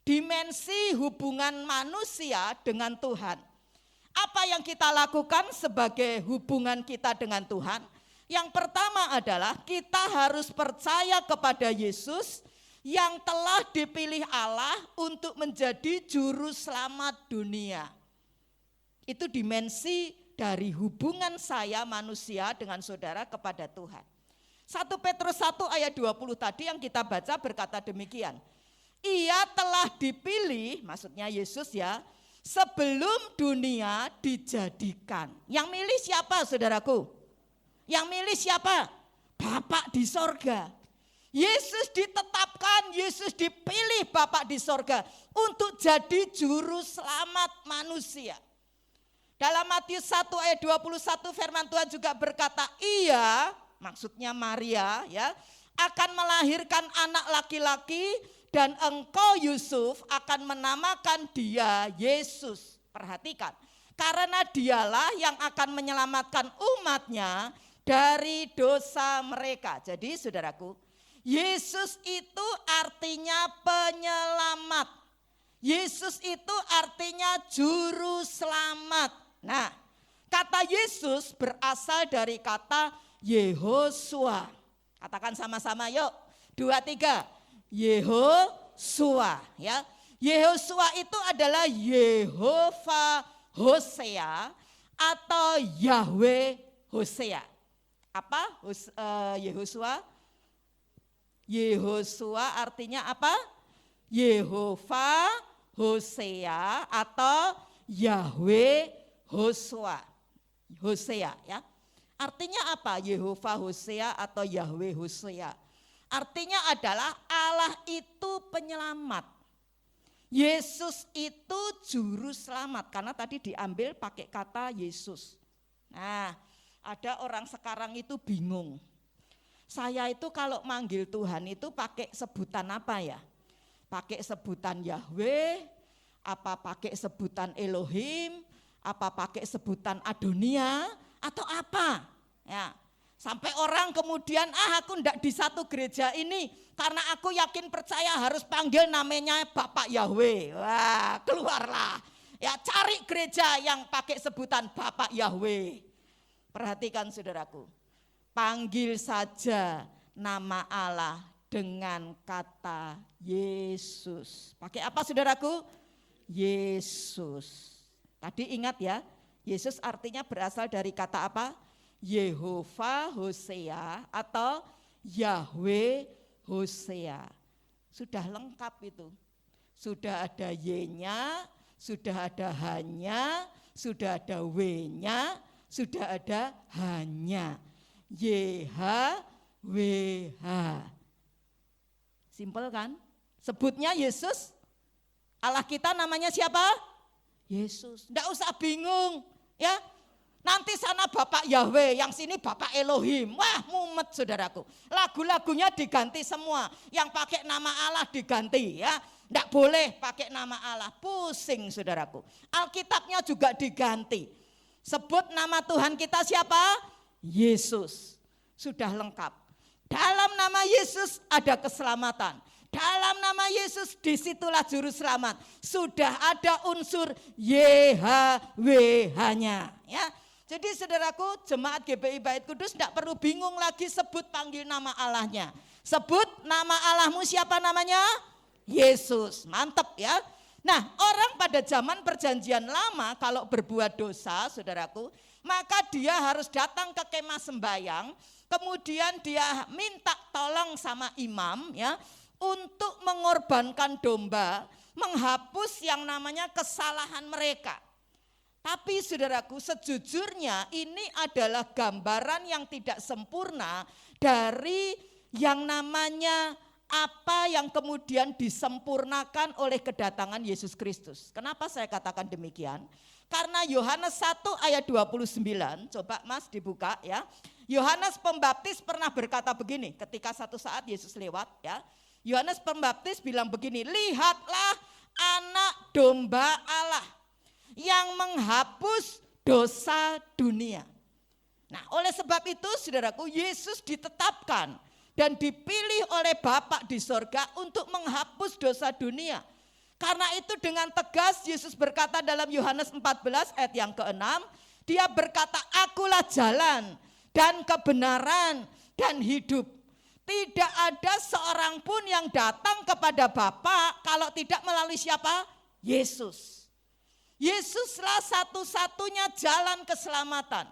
Dimensi hubungan manusia dengan Tuhan. Apa yang kita lakukan sebagai hubungan kita dengan Tuhan? Yang pertama adalah kita harus percaya kepada Yesus yang telah dipilih Allah untuk menjadi juru selamat dunia. Itu dimensi dari hubungan saya manusia dengan saudara kepada Tuhan. 1 Petrus 1 ayat 20 tadi yang kita baca berkata demikian. Ia telah dipilih, maksudnya Yesus ya, sebelum dunia dijadikan. Yang milih siapa saudaraku? Yang milih siapa? Bapak di sorga. Yesus ditetapkan, Yesus dipilih Bapak di sorga untuk jadi juru selamat manusia. Dalam Matius 1 ayat 21 firman Tuhan juga berkata, ia, maksudnya Maria ya, akan melahirkan anak laki-laki dan engkau Yusuf akan menamakan dia Yesus. Perhatikan, karena dialah yang akan menyelamatkan umatnya dari dosa mereka. Jadi saudaraku, Yesus itu artinya penyelamat. Yesus itu artinya juru selamat. Nah, kata Yesus berasal dari kata Yehosua. Katakan sama-sama yuk, 2, 3. Yehosua ya. Yehosua itu adalah Yehova Hosea atau Yahweh Hosea. Apa Yehosua? Yehosua artinya apa? Yehova Hosea atau Yahweh Hosea. Hosea ya. Artinya apa? Yehova Hosea atau Yahweh Hosea. Artinya adalah Allah itu penyelamat. Yesus itu juru selamat karena tadi diambil pakai kata Yesus. Nah, ada orang sekarang itu bingung. Saya itu kalau manggil Tuhan itu pakai sebutan apa ya? Pakai sebutan Yahweh, apa pakai sebutan Elohim, apa pakai sebutan Adonia atau apa? Ya. Sampai orang kemudian aku enggak di satu gereja ini karena aku yakin percaya harus panggil namanya Bapak Yahweh. Wah, keluarlah. Ya, cari gereja yang pakai sebutan Bapak Yahweh. Perhatikan saudaraku. Panggil saja nama Allah dengan kata Yesus. Pakai apa saudaraku? Yesus. Tadi ingat ya, Yesus artinya berasal dari kata apa? Yehova Hosea atau Yahweh Hosea. Sudah lengkap itu. Sudah ada Y-nya, sudah ada H-nya, sudah ada W-nya, sudah ada H-nya. YHWH. Simpel kan? Sebutnya Yesus. Allah kita namanya siapa? Yesus. Enggak usah bingung, ya. Nanti sana Bapak Yahweh, yang sini Bapak Elohim. Wah, mumet saudaraku. Lagu-lagunya diganti semua. Yang pakai nama Allah diganti ya. Enggak boleh pakai nama Allah. Pusing saudaraku. Alkitabnya juga diganti. Sebut nama Tuhan kita siapa? Yesus. Sudah lengkap. Dalam nama Yesus ada keselamatan. Dalam nama Yesus disitulah juru selamat. Sudah ada unsur YHWH-nya. Ya. Jadi saudaraku, jemaat GBI Bait Kudus tidak perlu bingung lagi sebut panggil nama Allahnya. Sebut nama Allahmu siapa namanya? Yesus. Mantap ya. Nah, orang pada zaman perjanjian lama kalau berbuat dosa saudaraku, maka dia harus datang ke kemah sembayang, kemudian dia minta tolong sama imam ya, untuk mengorbankan domba, menghapus yang namanya kesalahan mereka. Tapi saudaraku, sejujurnya ini adalah gambaran yang tidak sempurna dari yang namanya apa yang kemudian disempurnakan oleh kedatangan Yesus Kristus. Kenapa saya katakan demikian? Karena Yohanes 1 ayat 29, coba Mas dibuka ya. Yohanes Pembaptis pernah berkata begini ketika satu saat Yesus lewat ya. Yohanes Pembaptis bilang begini, lihatlah anak domba Allah yang menghapus dosa dunia. Nah, oleh sebab itu saudaraku, Yesus ditetapkan dan dipilih oleh Bapa di sorga untuk menghapus dosa dunia. Karena itu dengan tegas Yesus berkata dalam Yohanes 14 ayat yang ke-6, dia berkata, akulah jalan dan kebenaran dan hidup. Tidak ada seorang pun yang datang kepada Bapa kalau tidak melalui siapa? Yesus. Yesuslah satu-satunya jalan keselamatan.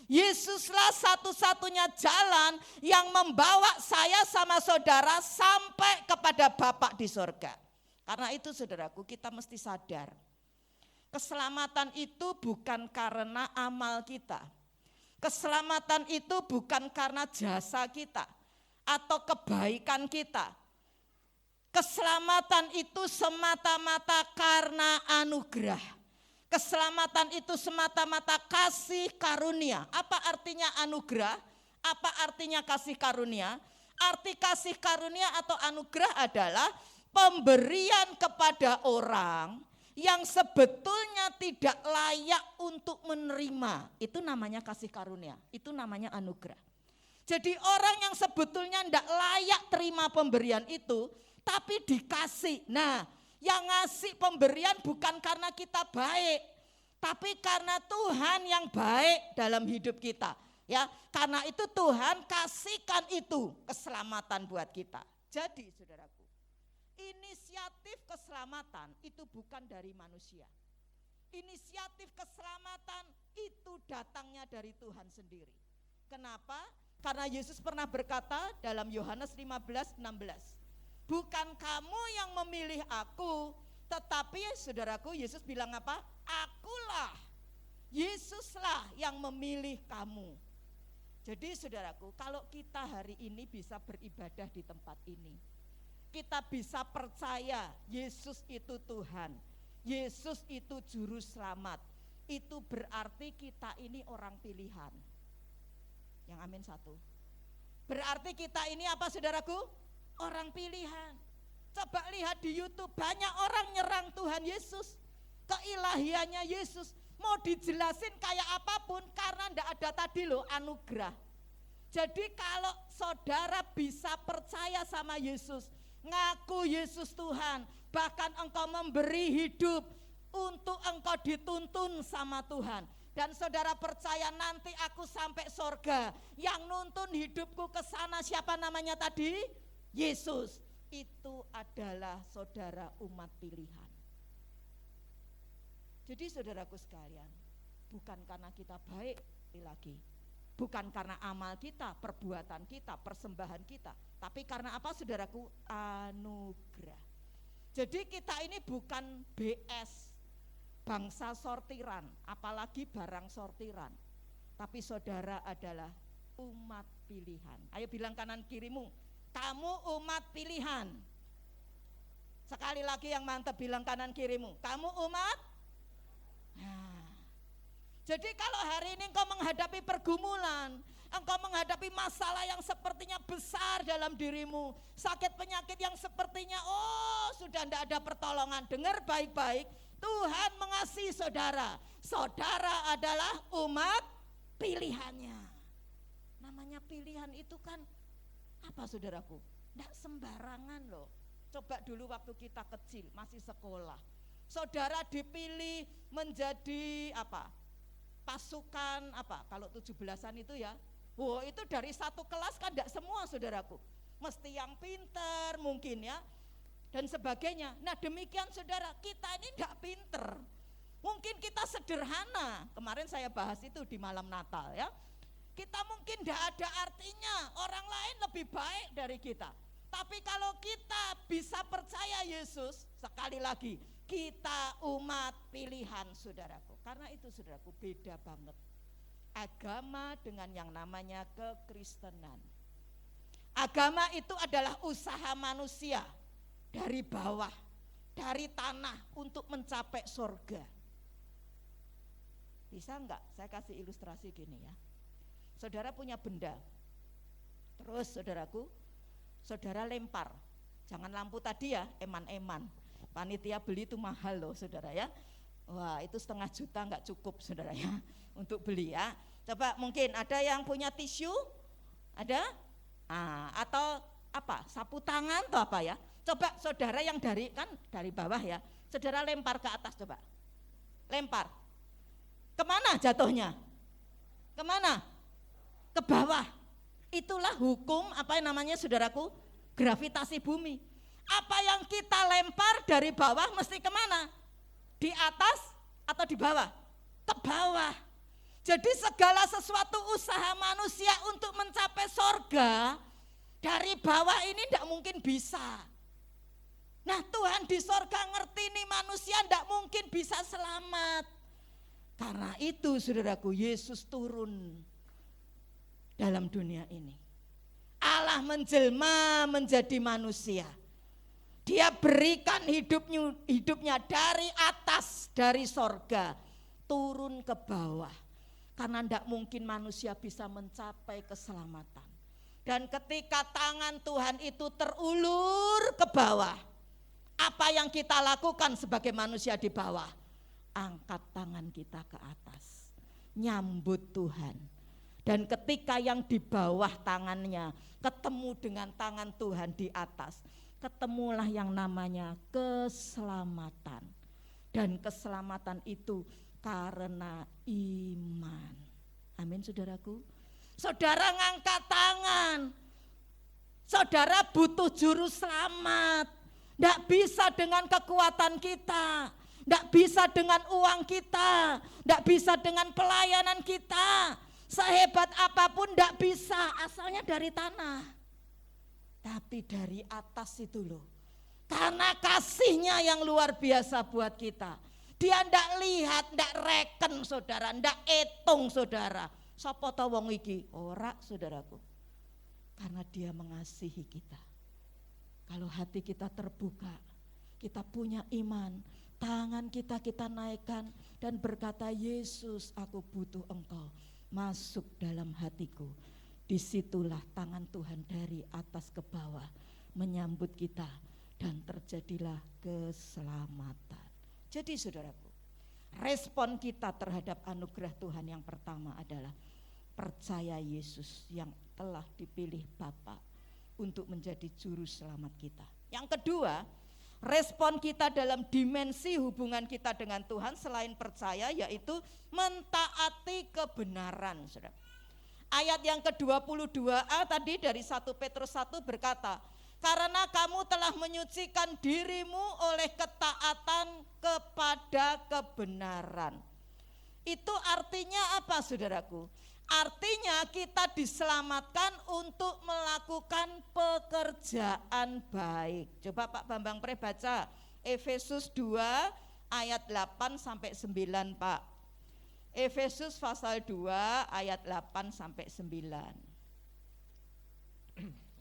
Yesuslah satu-satunya jalan yang membawa saya sama saudara sampai kepada Bapa di sorga. Karena itu saudaraku, kita mesti sadar. Keselamatan itu bukan karena amal kita. Keselamatan itu bukan karena jasa kita atau kebaikan kita. Keselamatan itu semata-mata karena anugerah. Keselamatan itu semata-mata kasih karunia. Apa artinya anugerah? Apa artinya kasih karunia? Arti kasih karunia atau anugerah adalah pemberian kepada orang yang sebetulnya tidak layak untuk menerima. Itu namanya kasih karunia, itu namanya anugerah. Jadi orang yang sebetulnya tidak layak terima pemberian itu, tapi dikasih. Nah, yang ngasih pemberian bukan karena kita baik, tapi karena Tuhan yang baik dalam hidup kita. Ya, karena itu Tuhan kasihkan itu keselamatan buat kita. Jadi saudaraku, inisiatif keselamatan itu bukan dari manusia. Inisiatif keselamatan itu datangnya dari Tuhan sendiri. Kenapa? Karena Yesus pernah berkata dalam Yohanes 15:16, bukan kamu yang memilih aku, tetapi saudaraku, Yesus bilang apa? Akulah, Yesuslah yang memilih kamu. Jadi saudaraku, kalau kita hari ini bisa beribadah di tempat ini, kita bisa percaya Yesus itu Tuhan, Yesus itu juru selamat, itu berarti kita ini orang pilihan. Yang amin satu. Berarti kita ini apa saudaraku? Orang pilihan. Coba lihat di YouTube, banyak orang nyerang Tuhan Yesus, keilahiannya Yesus. Mau dijelasin kayak apapun karena ndak ada tadi loh anugerah. Jadi kalau saudara bisa percaya sama Yesus, ngaku Yesus Tuhan, bahkan engkau memberi hidup untuk engkau dituntun sama Tuhan, dan saudara percaya nanti aku sampai sorga, yang nuntun hidupku ke sana siapa namanya tadi? Yesus. Itu adalah saudara umat pilihan. Jadi saudaraku sekalian, bukan karena kita baik lagi, bukan karena amal kita, perbuatan kita, persembahan kita, tapi karena apa saudaraku? Anugerah. Jadi kita ini bukan BS, bangsa sortiran, apalagi barang sortiran, tapi saudara adalah umat pilihan. Ayo bilang kanan kirimu, kamu umat pilihan. Sekali lagi yang mantap, bilang kanan kirimu, kamu umat. Nah, jadi kalau hari ini engkau menghadapi pergumulan, engkau menghadapi masalah yang sepertinya besar dalam dirimu, sakit penyakit yang sepertinya sudah tidak ada pertolongan, dengar baik-baik, Tuhan mengasihi saudara. Saudara adalah umat pilihannya. Namanya pilihan itu kan apa saudaraku? Tidak sembarangan loh. Coba dulu waktu kita kecil masih sekolah, saudara dipilih menjadi apa? Pasukan apa? Kalau 17-an itu ya. Itu dari satu kelas kan tidak semua saudaraku. Mesti yang pinter mungkin ya, dan sebagainya. Nah demikian saudara, kita ini tidak pinter. Mungkin kita sederhana. Kemarin saya bahas itu di malam Natal ya. Kita mungkin tidak ada artinya, orang lain lebih baik dari kita. Tapi kalau kita bisa percaya Yesus, sekali lagi, kita umat pilihan saudaraku. Karena itu saudaraku beda banget agama dengan yang namanya kekristenan. Agama itu adalah usaha manusia dari bawah, dari tanah untuk mencapai surga. Bisa enggak saya kasih ilustrasi gini ya. Saudara punya benda, terus saudaraku, saudara lempar, jangan lampu tadi ya, eman-eman. Panitia beli itu mahal loh saudara ya. Wah itu 1,5 juta nggak cukup saudara ya untuk beli ya. Coba mungkin ada yang punya tisu, ada? Atau apa? Sapu tangan atau apa ya? Coba saudara yang dari bawah ya, saudara lempar ke atas coba. Lempar. Kemana jatuhnya? Kemana? Ke bawah. Itulah hukum apa yang namanya saudaraku? Gravitasi bumi. Apa yang kita lempar dari bawah mesti kemana? Di atas atau di bawah? Ke bawah. Jadi segala sesuatu usaha manusia untuk mencapai sorga dari bawah ini tidak mungkin bisa. Nah Tuhan di sorga ngerti nih manusia tidak mungkin bisa selamat. Karena itu saudaraku, Yesus turun dalam dunia ini. Allah menjelma menjadi manusia. Dia berikan hidupnya dari atas, dari sorga, turun ke bawah. Karena tidak mungkin manusia bisa mencapai keselamatan. Dan ketika tangan Tuhan itu terulur ke bawah, apa yang kita lakukan sebagai manusia di bawah? Angkat tangan kita ke atas, nyambut Tuhan. Dan ketika yang di bawah tangannya ketemu dengan tangan Tuhan di atas, ketemulah yang namanya keselamatan. Dan keselamatan itu karena iman. Amin saudaraku. Saudara ngangkat tangan, saudara butuh juru selamat. Tidak bisa dengan kekuatan kita, tidak bisa dengan uang kita, tidak bisa dengan pelayanan kita. Sehebat apapun tidak bisa, asalnya dari tanah. Tapi dari atas itu loh. Karena kasihnya yang luar biasa buat kita. Dia tidak lihat, tidak reken saudara, tidak hitung saudara. Sapa ta wong iki? Ora saudaraku. Karena dia mengasihi kita. Kalau hati kita terbuka, kita punya iman, tangan kita naikkan dan berkata, Yesus aku butuh engkau, masuk dalam hatiku. Disitulah tangan Tuhan dari atas ke bawah menyambut kita dan terjadilah keselamatan. Jadi saudaraku, respon kita terhadap anugerah Tuhan yang pertama adalah percaya Yesus yang telah dipilih Bapa untuk menjadi juru selamat kita. Yang kedua, respon kita dalam dimensi hubungan kita dengan Tuhan selain percaya yaitu mentaati kebenaran. Saudara. Ayat yang ke-22a tadi dari 1 Petrus 1 berkata, karena kamu telah menyucikan dirimu oleh ketaatan kepada kebenaran. Itu artinya apa saudaraku? Artinya kita diselamatkan untuk melakukan pekerjaan baik. Coba Pak Bambang Pre baca Efesus 2 ayat 8 sampai 9 Pak. Efesus pasal 2 ayat 8 sampai 9.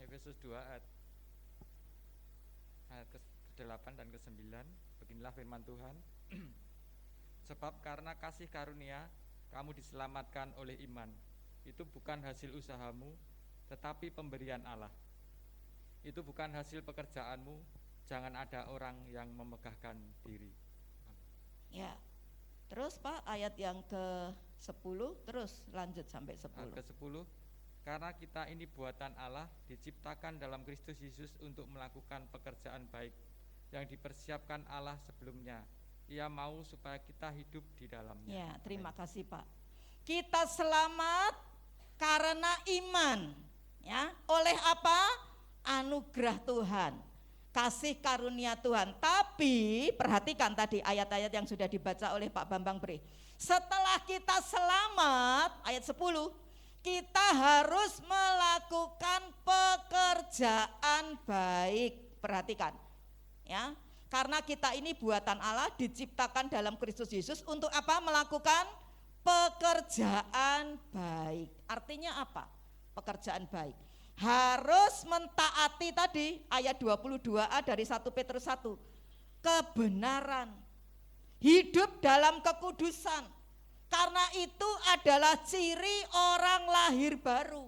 Efesus 2 ayat ke-8 dan ke-9. Beginilah firman Tuhan. Sebab karena kasih karunia kamu diselamatkan oleh iman. Itu bukan hasil usahamu, tetapi pemberian Allah. Itu bukan hasil pekerjaanmu, jangan ada orang yang memegahkan diri. Ya, terus Pak ayat yang ke-10, terus lanjut sampai 10. Ayat ke-10, karena kita ini buatan Allah, diciptakan dalam Kristus Yesus untuk melakukan pekerjaan baik yang dipersiapkan Allah sebelumnya. Ia mau supaya kita hidup di dalamnya. Ya, terima kasih Pak. Kita selamat karena iman. Ya, oleh apa? Anugerah Tuhan, kasih karunia Tuhan. Tapi perhatikan tadi ayat-ayat yang sudah dibaca oleh Pak Bambang Bre. Setelah kita selamat, ayat 10, kita harus melakukan pekerjaan baik. Perhatikan, ya. Karena kita ini buatan Allah, diciptakan dalam Kristus Yesus untuk apa? Melakukan pekerjaan baik. Artinya apa? Pekerjaan baik. Harus mentaati tadi ayat 22a dari 1 Petrus 1. Kebenaran. Hidup dalam kekudusan. Karena itu adalah ciri orang lahir baru.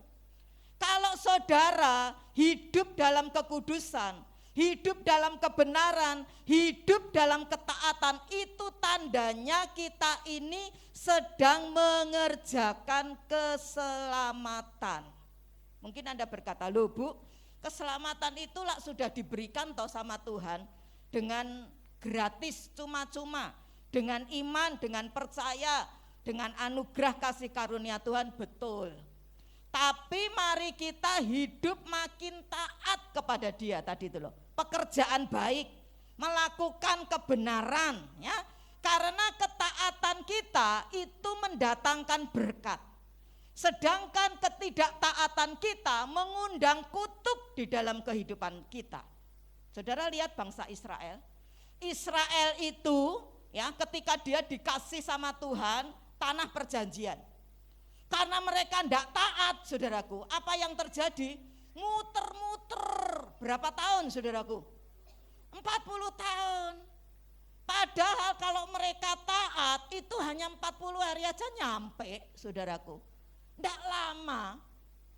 Kalau saudara hidup dalam kekudusan, hidup dalam kebenaran, hidup dalam ketaatan, itu tandanya kita ini sedang mengerjakan keselamatan. Mungkin Anda berkata, loh Bu, keselamatan itulah sudah diberikan toh sama Tuhan dengan gratis, cuma-cuma, dengan iman, dengan percaya, dengan anugerah kasih karunia Tuhan, betul. Tapi mari kita hidup makin taat kepada Dia tadi itu loh. Pekerjaan baik, melakukan kebenaran ya. Karena ketaatan kita itu mendatangkan berkat. Sedangkan ketidaktaatan kita mengundang kutuk di dalam kehidupan kita. Saudara lihat bangsa Israel. Israel itu ya ketika dia dikasih sama Tuhan tanah perjanjian. Karena mereka tidak taat saudaraku, apa yang terjadi? Muter-muter, berapa tahun saudaraku? 40 tahun. Padahal kalau mereka taat itu hanya 40 hari aja nyampe saudaraku. Tidak lama.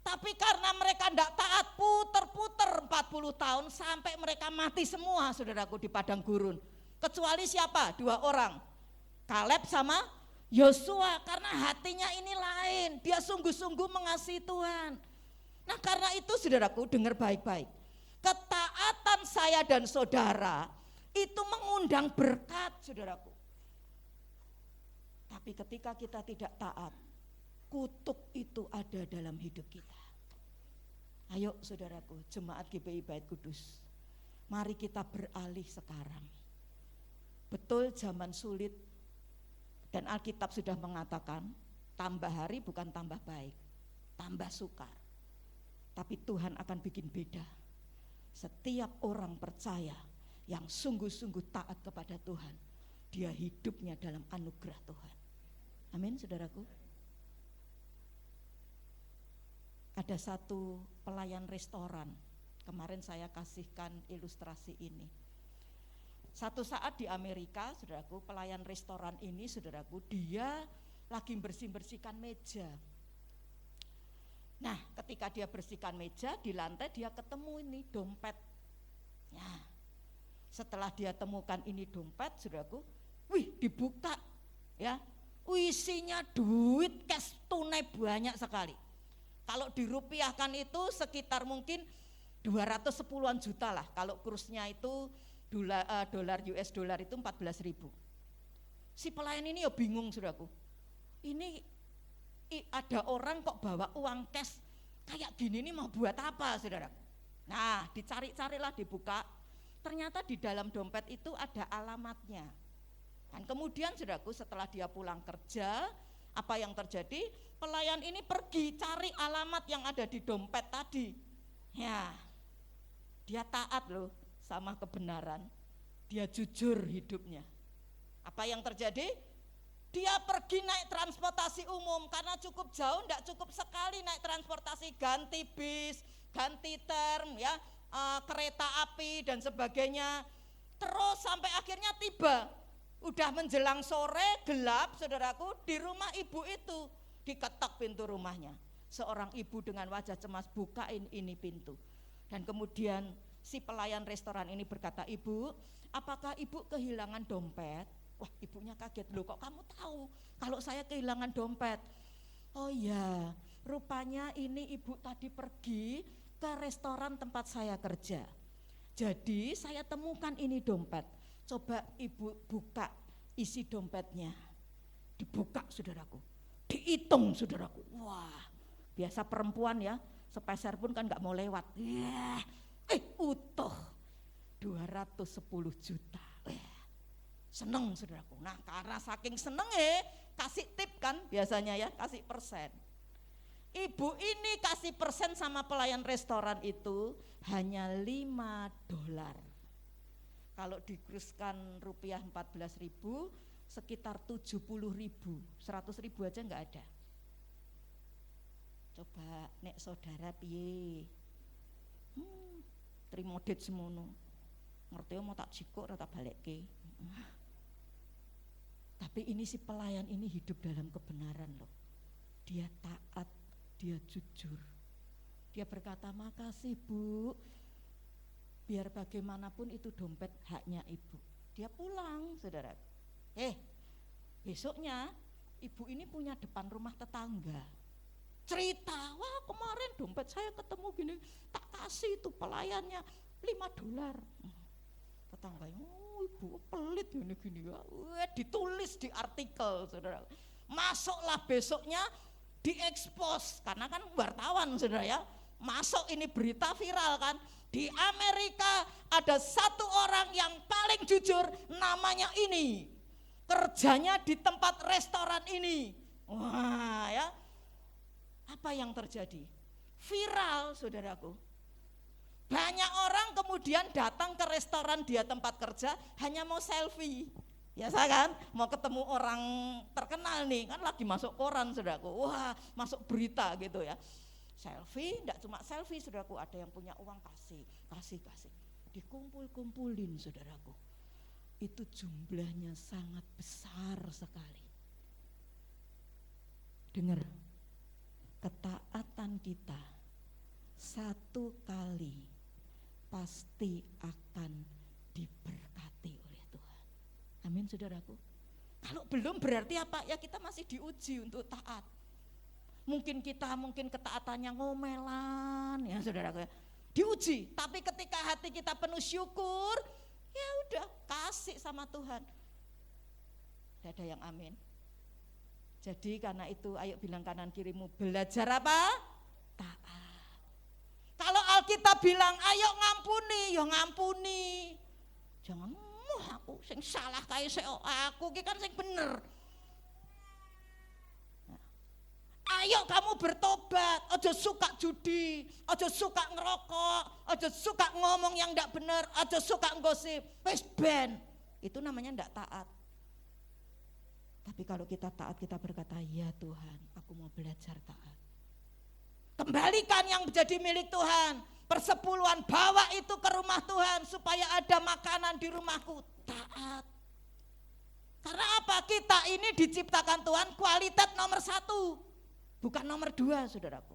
Tapi karena mereka tidak taat, puter-puter 40 tahun sampai mereka mati semua saudaraku di padang gurun. Kecuali siapa? 2 orang, Kaleb sama Yosua, karena hatinya ini lain. Dia sungguh-sungguh mengasihi Tuhan. Nah karena itu saudaraku dengar baik-baik. Ketaatan saya dan saudara itu mengundang berkat saudaraku. Tapi ketika kita tidak taat, kutuk itu ada dalam hidup kita. Ayo saudaraku, jemaat GBI Bait Kudus, Mari kita beralih sekarang. Betul zaman sulit dan Alkitab sudah mengatakan tambah hari bukan tambah baik, tambah sukar. Tapi Tuhan akan bikin beda. Setiap orang percaya yang sungguh-sungguh taat kepada Tuhan, dia hidupnya dalam anugerah Tuhan. Amin, saudaraku. Ada satu pelayan restoran, kemarin saya kasihkan ilustrasi ini. Satu saat di Amerika, saudaraku, pelayan restoran ini, saudaraku, dia lagi bersihkan meja. Nah, ketika dia bersihkan meja, di lantai dia ketemu ini dompet. Nah, setelah dia temukan ini dompet, saudaraku, wih, dibuka, ya, isinya duit cash tunai banyak sekali. Kalau dirupiahkan itu sekitar mungkin 210-an juta lah. Kalau kursnya itu dolar US dollar itu 14.000. Si pelayan ini ya bingung, saudaraku. Ini ada orang kok bawa uang cash kayak gini, ini mau buat apa, saudara? Nah, dicari-carilah, dibuka. Ternyata di dalam dompet itu ada alamatnya. Dan kemudian, saudaraku, setelah dia pulang kerja, apa yang terjadi? Pelayan ini pergi cari alamat yang ada di dompet tadi. Ya, dia taat loh sama kebenaran. Dia jujur hidupnya. Apa yang terjadi? Dia pergi naik transportasi umum karena cukup jauh, enggak cukup sekali naik transportasi, ganti bis, ganti term, ya, kereta api dan sebagainya. Terus sampai akhirnya tiba. Udah menjelang sore, gelap, saudaraku, di rumah ibu itu. Diketok pintu rumahnya. Seorang ibu dengan wajah cemas bukain ini pintu. Dan kemudian si pelayan restoran ini berkata, "Ibu, apakah ibu kehilangan dompet?" Wah, ibunya kaget, "Loh, kok kamu tahu kalau saya kehilangan dompet?" "Oh ya, rupanya ini ibu tadi pergi ke restoran tempat saya kerja. Jadi saya temukan ini dompet. Coba ibu buka isi dompetnya." Dibuka, saudaraku, dihitung, saudaraku. Wah, biasa perempuan ya, sepeser pun kan gak mau lewat. Ya, utuh 210 juta. Seneng, saudaraku. Nah, karena saking seneng kasih tip kan biasanya ya, kasih persen. Ibu ini kasih persen sama pelayan restoran itu hanya $5. Kalau dikuruskan rupiah 14.000, sekitar 70.000, 100.000 aja nggak ada. Coba nek saudara piye? Terima duit semono. Ngerti mau tak jikuk atau tak balekke. Tapi ini si pelayan ini hidup dalam kebenaran loh. Dia taat, dia jujur. Dia berkata, "Makasih Bu. Biar bagaimanapun itu dompet haknya ibu." Dia pulang, saudara. Besoknya ibu ini punya depan rumah tetangga. Cerita, "Wah, kemarin dompet saya ketemu gini, tak kasih itu pelayannya $5." Tetangganya, "Oh, ibu pelit gini-gini ya." Ditulis di artikel, saudara. Masuklah besoknya diekspos, karena kan wartawan, saudara ya. Masuk ini berita viral kan. Di Amerika ada satu orang yang paling jujur, namanya ini. Kerjanya di tempat restoran ini. Wah ya. Apa yang terjadi? Viral, saudaraku. Banyak orang kemudian datang ke restoran dia tempat kerja hanya mau selfie. Biasa kan, mau ketemu orang terkenal nih, kan lagi masuk koran, saudaraku. Wah, masuk berita gitu ya. Selfie, enggak cuma selfie, saudaraku, ada yang punya uang kasih. Dikumpul-kumpulin, saudaraku. Itu jumlahnya sangat besar sekali. Dengar, ketaatan kita satu kali pasti akan diberkati oleh Tuhan. Amin, saudaraku. Kalau belum berarti apa? Ya kita masih diuji untuk taat. Mungkin ketaatannya ngomelan, ya saudaraku ya. Diuji, tapi ketika hati kita penuh syukur, ya udah kasih sama Tuhan. Tidak ada yang amin. Jadi karena itu ayo bilang kanan kirimu, belajar apa? Taat. Kalau kita bilang ayo ngampuni, ya ngampuni. Jangan aku sing salah kae aku ki kan sing bener. Ayo kamu bertobat, aja suka judi, aja suka ngerokok, aja suka ngomong yang ndak bener, aja suka gosip. Wes ben. Itu namanya ndak taat. Tapi kalau kita taat, kita berkata, ya Tuhan, aku mau belajar taat. Kembalikan yang menjadi milik Tuhan. Persepuluhan, bawa itu ke rumah Tuhan supaya ada makanan di rumahku. Taat. Karena apa? Kita ini diciptakan Tuhan kualitas nomor 1. Bukan nomor 2, saudaraku.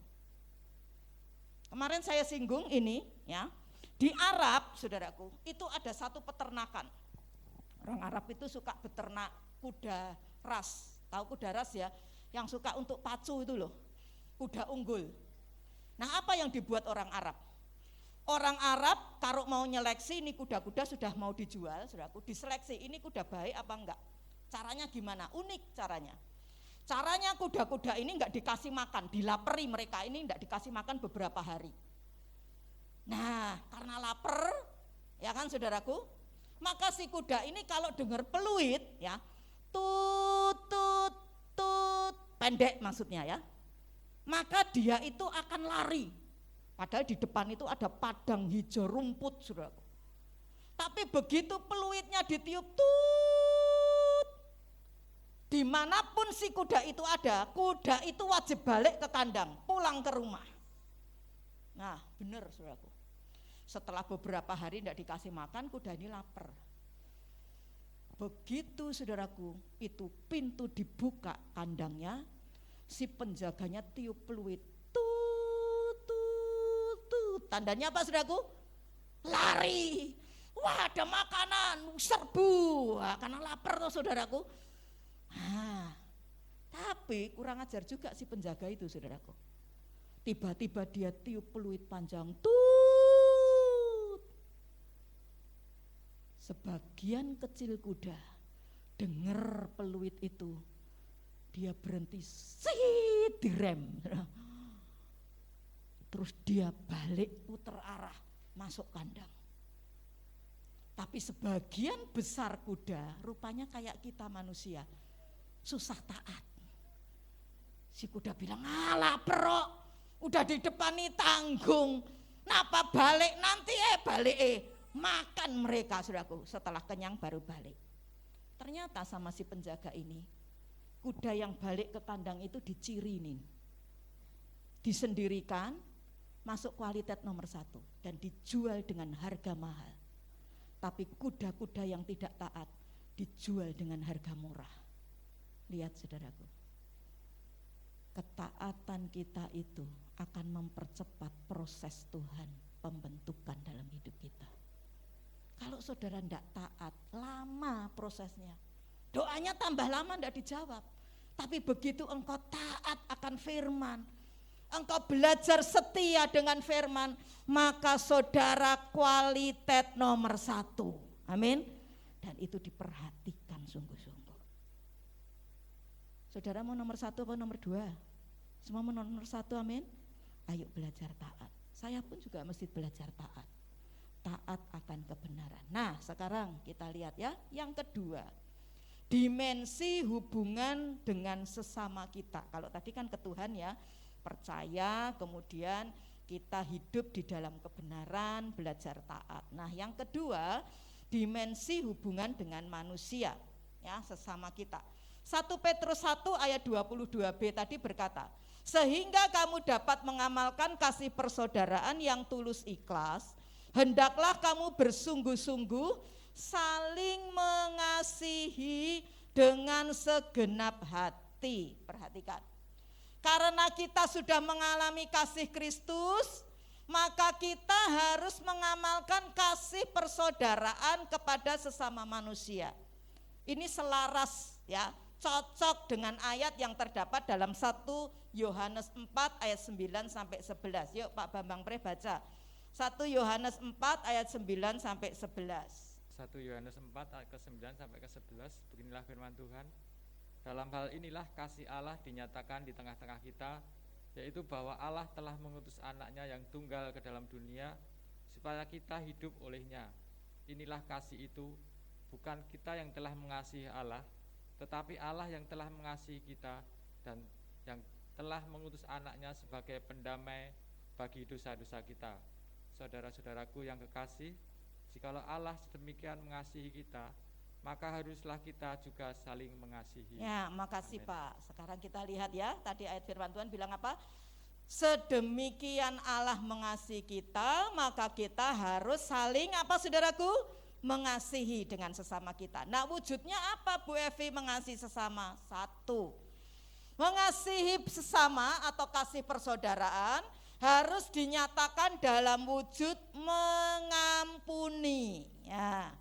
Kemarin saya singgung ini, ya. Di Arab, saudaraku, itu ada satu peternakan. Orang Arab itu suka beternak kuda ras. Tahu kuda ras ya? Yang suka untuk pacu itu loh. Kuda unggul. Nah, apa yang dibuat orang Arab? Orang Arab kalau mau nyeleksi ini kuda-kuda sudah mau dijual, saudaraku, diseleksi ini kuda baik apa enggak? Caranya gimana? Unik caranya. Caranya kuda-kuda ini enggak dikasih makan, dilaperi mereka ini enggak dikasih makan beberapa hari. Nah, karena lapar, ya kan saudaraku, maka si kuda ini kalau dengar peluit, ya, tut tut tut, pendek maksudnya ya, maka dia itu akan lari. Padahal di depan itu ada padang hijau rumput, saudaraku. Tapi begitu peluitnya ditiup tut, dimanapun si kuda itu ada, kuda itu wajib balik ke kandang, pulang ke rumah. Nah, benar saudaraku. Setelah beberapa hari tidak dikasih makan, kuda ini lapar. Begitu saudaraku, itu pintu dibuka kandangnya, si penjaganya tiup peluit, tut tut tut. Tandanya apa saudaraku? Lari. Wah, ada makanan, serbu. Wah, karena lapar tuh saudaraku. Tapi kurang ajar juga si penjaga itu saudaraku. Tiba-tiba dia tiup peluit panjang, tut. Sebagian kecil kuda dengar peluit itu, dia berhenti, sit, direm. Terus dia balik putar arah masuk kandang. Tapi sebagian besar kuda rupanya kayak kita manusia, susah taat. Si kuda bilang, lapar kok, udah di depan nih tanggung, napa balik nanti balik makan mereka saudaraku, setelah kenyang baru balik. Ternyata sama si penjaga ini, kuda yang balik ke kandang itu dicirinin, disendirikan, masuk kualitas nomor 1 dan dijual dengan harga mahal. Tapi kuda-kuda yang tidak taat dijual dengan harga murah. Lihat saudaraku, ketaatan kita itu akan mempercepat proses Tuhan pembentukan dalam hidup kita. Kalau saudara tidak taat, lama prosesnya. Doanya tambah lama tidak dijawab. Tapi begitu engkau taat akan firman, engkau belajar setia dengan firman, maka saudara kualitas nomor 1. Amin. Dan itu diperhatikan sungguh-sungguh. Saudara mau nomor 1 apa nomor 2? Semua mau nomor 1, amin. Ayo belajar taat. Saya pun juga mesti belajar taat. Taat akan kebenaran. Nah, sekarang kita lihat ya, yang kedua, dimensi hubungan dengan sesama kita. Kalau tadi kan ke Tuhan ya, percaya, kemudian kita hidup di dalam kebenaran, belajar taat. Nah, yang kedua, dimensi hubungan dengan manusia, ya, sesama kita. 1 Petrus 1 ayat 22b tadi berkata, sehingga kamu dapat mengamalkan kasih persaudaraan yang tulus ikhlas, hendaklah kamu bersungguh-sungguh saling mengasihi dengan segenap hati. Perhatikan, karena kita sudah mengalami kasih Kristus, maka kita harus mengamalkan kasih persaudaraan kepada sesama manusia. Ini selaras ya, cocok dengan ayat yang terdapat dalam 1 Yohanes 4 ayat 9 sampai 11. Yuk Pak Bambang Pre baca. 1 Yohanes 4 ayat 9 sampai 11. 1 Yohanes 4 ayat ke-9 sampai ke-11. Beginilah firman Tuhan. Dalam hal inilah kasih Allah dinyatakan di tengah-tengah kita, yaitu bahwa Allah telah mengutus anaknya yang tunggal ke dalam dunia supaya kita hidup olehnya. Inilah kasih itu, bukan kita yang telah mengasihi Allah, tetapi Allah yang telah mengasihi kita dan yang telah mengutus anaknya sebagai pendamai bagi dosa-dosa kita. Saudara-saudaraku yang kekasih, jikalau Allah sedemikian mengasihi kita, maka haruslah kita juga saling mengasihi. Ya, makasih Amin. Pak. Sekarang kita lihat ya, tadi ayat firman Tuhan bilang apa? Sedemikian Allah mengasihi kita, maka kita harus saling apa saudaraku? Mengasihi dengan sesama kita. Nah, wujudnya apa Bu Evi mengasihi sesama? Satu, mengasihi sesama atau kasih persaudaraan harus dinyatakan dalam wujud mengampuni. Ya.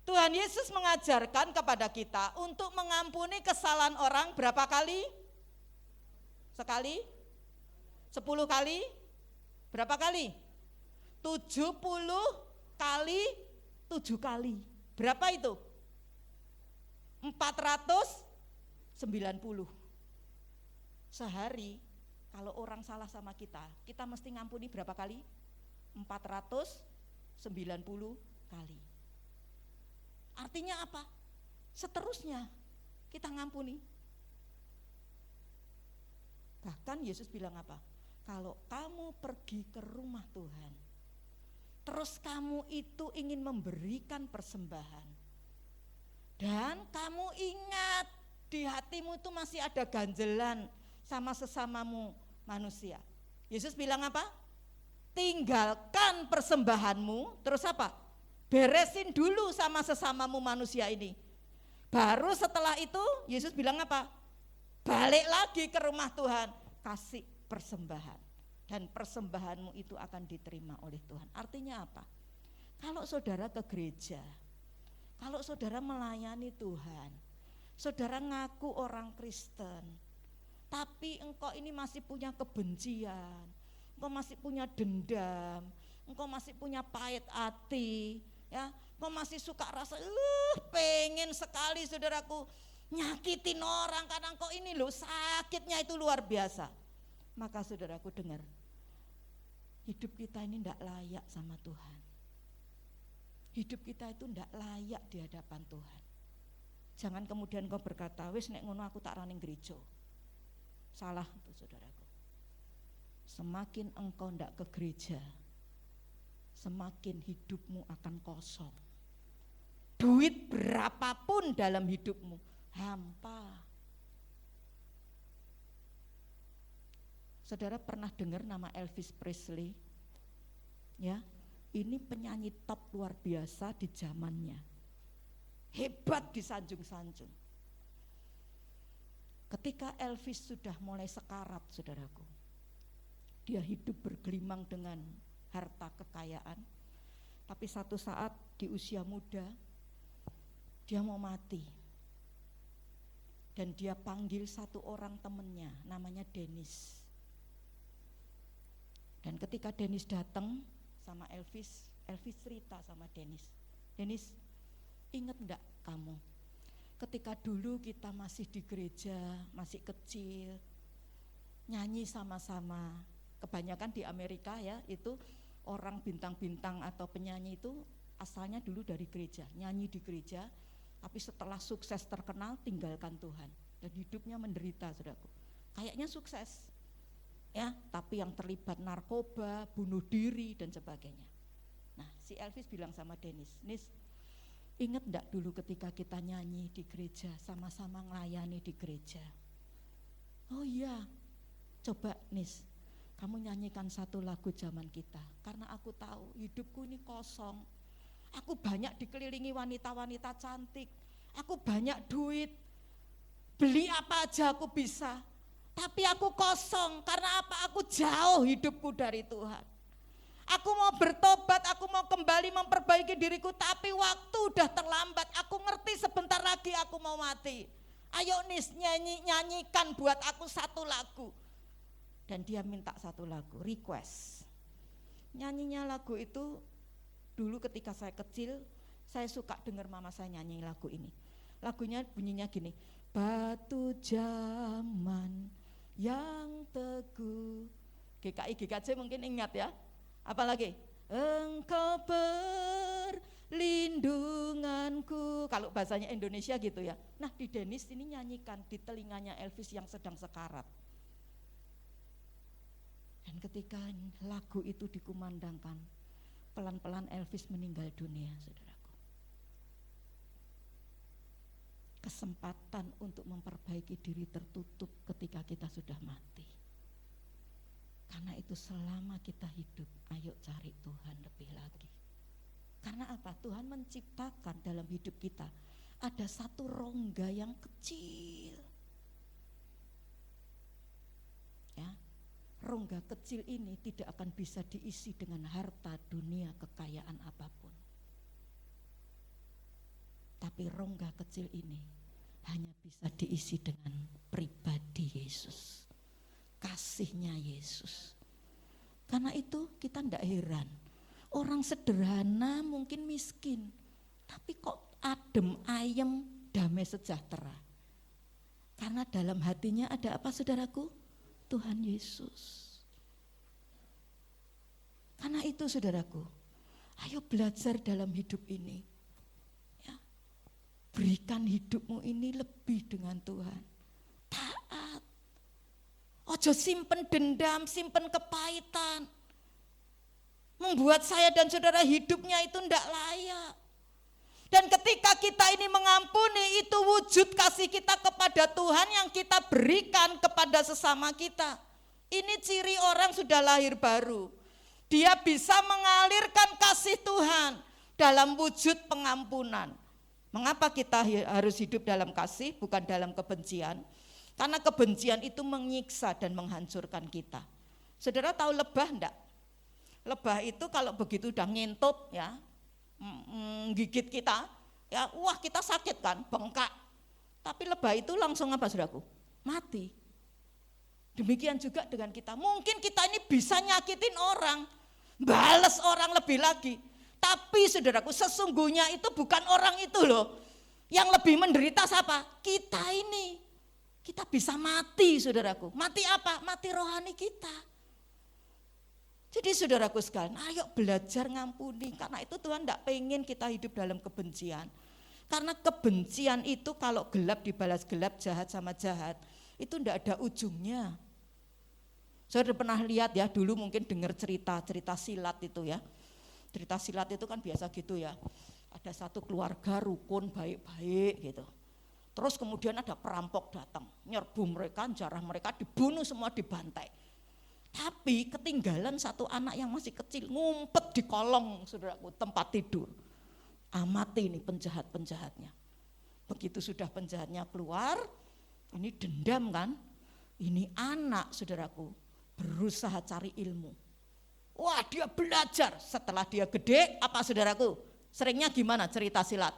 Tuhan Yesus mengajarkan kepada kita untuk mengampuni kesalahan orang berapa kali? Sekali? 10 kali? Berapa kali? 70 kali 7 kali. Berapa itu? 490. Sehari kalau orang salah sama kita, kita mesti ngampuni berapa kali? 490 kali. Artinya apa? Seterusnya kita ngampuni. Bahkan Yesus bilang apa? Kalau kamu pergi ke rumah Tuhan, terus kamu itu ingin memberikan persembahan, dan kamu ingat di hatimu itu masih ada ganjelan sama sesamamu manusia. Yesus bilang apa? Tinggalkan persembahanmu, terus apa? Beresin dulu sama sesamamu manusia ini. Baru setelah itu Yesus bilang apa? Balik lagi ke rumah Tuhan, kasih persembahan. Dan persembahanmu itu akan diterima oleh Tuhan. Artinya apa? Kalau saudara ke gereja, kalau saudara melayani Tuhan, saudara ngaku orang Kristen, tapi engkau ini masih punya kebencian, engkau masih punya dendam, engkau masih punya pahit hati, ya, engkau masih suka rasa pengen sekali saudaraku nyakitin orang karena engkau ini loh sakitnya itu luar biasa. Maka saudaraku dengar, hidup kita ini tidak layak sama Tuhan. Hidup kita itu tidak layak di hadapan Tuhan. Jangan kemudian kau berkata, wis nek ngono aku tak raning gereja. Salah itu saudaraku. Semakin engkau tidak ke gereja, semakin hidupmu akan kosong. Duit berapapun dalam hidupmu hampa. Saudara pernah dengar nama Elvis Presley? Ya, ini penyanyi top luar biasa di zamannya. Hebat disanjung-sanjung. Ketika Elvis sudah mulai sekarat, saudaraku, dia hidup bergelimang dengan harta kekayaan, tapi satu saat di usia muda dia mau mati, dan dia panggil satu orang temannya namanya Dennis. Dan ketika Dennis datang sama Elvis, Elvis cerita sama Dennis, Dennis, ingat enggak kamu ketika dulu kita masih di gereja, masih kecil, nyanyi sama-sama. Kebanyakan di Amerika ya, itu orang bintang-bintang atau penyanyi itu asalnya dulu dari gereja, nyanyi di gereja, tapi setelah sukses terkenal tinggalkan Tuhan dan hidupnya menderita, saudaraku. Kayaknya sukses ya, tapi yang terlibat narkoba, bunuh diri dan sebagainya. Nah, si Elvis bilang sama Dennis, Nis, ingat enggak dulu ketika kita nyanyi di gereja, sama-sama ngelayani di gereja? Oh iya, coba Nis, kamu nyanyikan satu lagu zaman kita, karena aku tahu hidupku ini kosong. Aku banyak dikelilingi wanita-wanita cantik, aku banyak duit, beli apa aja aku bisa, tapi aku kosong. Karena apa? Aku jauh hidupku dari Tuhan. Aku mau bertobat, aku mau kembali memperbaiki diriku, tapi waktu udah terlambat. Aku ngerti sebentar lagi aku mau mati. Ayo Nis, nyanyikan buat aku satu lagu. Dan dia minta satu lagu, request. Nyanyinya lagu itu dulu ketika saya kecil, saya suka dengar mama saya nyanyi lagu ini. Lagunya bunyinya gini, batu zaman yang teguh. GKI GKJ mungkin ingat ya. Apalagi? Engkau perlindunganku. Kalau bahasanya Indonesia gitu ya. Nah di Denis ini nyanyikan di telinganya Elvis yang sedang sekarat. Dan ketika lagu itu dikumandangkan, pelan-pelan Elvis meninggal dunia, saudaraku. Kesempatan untuk memperbaiki diri tertutup ketika kita sudah mati. Karena itu selama kita hidup, ayo cari Tuhan lebih lagi. Karena apa? Tuhan menciptakan dalam hidup kita ada satu rongga yang kecil. Ya, rongga kecil ini tidak akan bisa diisi dengan harta dunia, kekayaan apapun. Tapi rongga kecil ini hanya bisa diisi dengan pribadi Yesus, kasihnya Yesus. Karena itu kita tidak heran, orang sederhana mungkin miskin, tapi kok adem ayem, damai sejahtera. Karena dalam hatinya ada apa saudaraku? Tuhan Yesus. Karena itu saudaraku, ayo belajar dalam hidup ini. Ya, berikan hidupmu ini lebih dengan Tuhan. Taat. Ojo simpen dendam, simpen kepahitan. Membuat saya dan saudara hidupnya itu tidak layak. Dan ketika kita ini mengampuni, itu wujud kasih kita kepada Tuhan yang kita berikan kepada sesama kita. Ini ciri orang sudah lahir baru. Dia bisa mengalirkan kasih Tuhan dalam wujud pengampunan. Mengapa kita harus hidup dalam kasih, bukan dalam kebencian? Karena kebencian itu menyiksa dan menghancurkan kita. Saudara tahu lebah enggak? Lebah itu kalau begitu udah ngintut ya, gigit kita, ya wah kita sakit kan, bengkak. Tapi lebah itu langsung apa saudaraku? Mati. Demikian juga dengan kita. Mungkin kita ini bisa nyakitin orang, balas orang lebih lagi. Tapi saudaraku, sesungguhnya itu bukan orang itu loh. Yang lebih menderita siapa? Kita ini. Kita bisa mati saudaraku. Mati apa? Mati rohani kita. Jadi saudaraku sekalian, ayo belajar ngampuni. Karena itu Tuhan tidak pengen kita hidup dalam kebencian. Karena kebencian itu kalau gelap dibalas gelap, jahat sama jahat, itu tidak ada ujungnya. Saya udah pernah lihat ya, dulu mungkin dengar cerita silat itu ya. Cerita silat itu kan biasa gitu ya. Ada satu keluarga rukun baik-baik gitu. Terus kemudian ada perampok datang, nyerbu mereka, jarah mereka, dibunuh semua, dibantai. Tapi ketinggalan satu anak yang masih kecil, ngumpet di kolong saudaraku, tempat tidur. Amati ini penjahat-penjahatnya. Begitu sudah penjahatnya keluar, ini dendam kan. Ini anak saudaraku berusaha cari ilmu. Wah dia belajar, setelah dia gede apa saudaraku? Seringnya gimana cerita silat?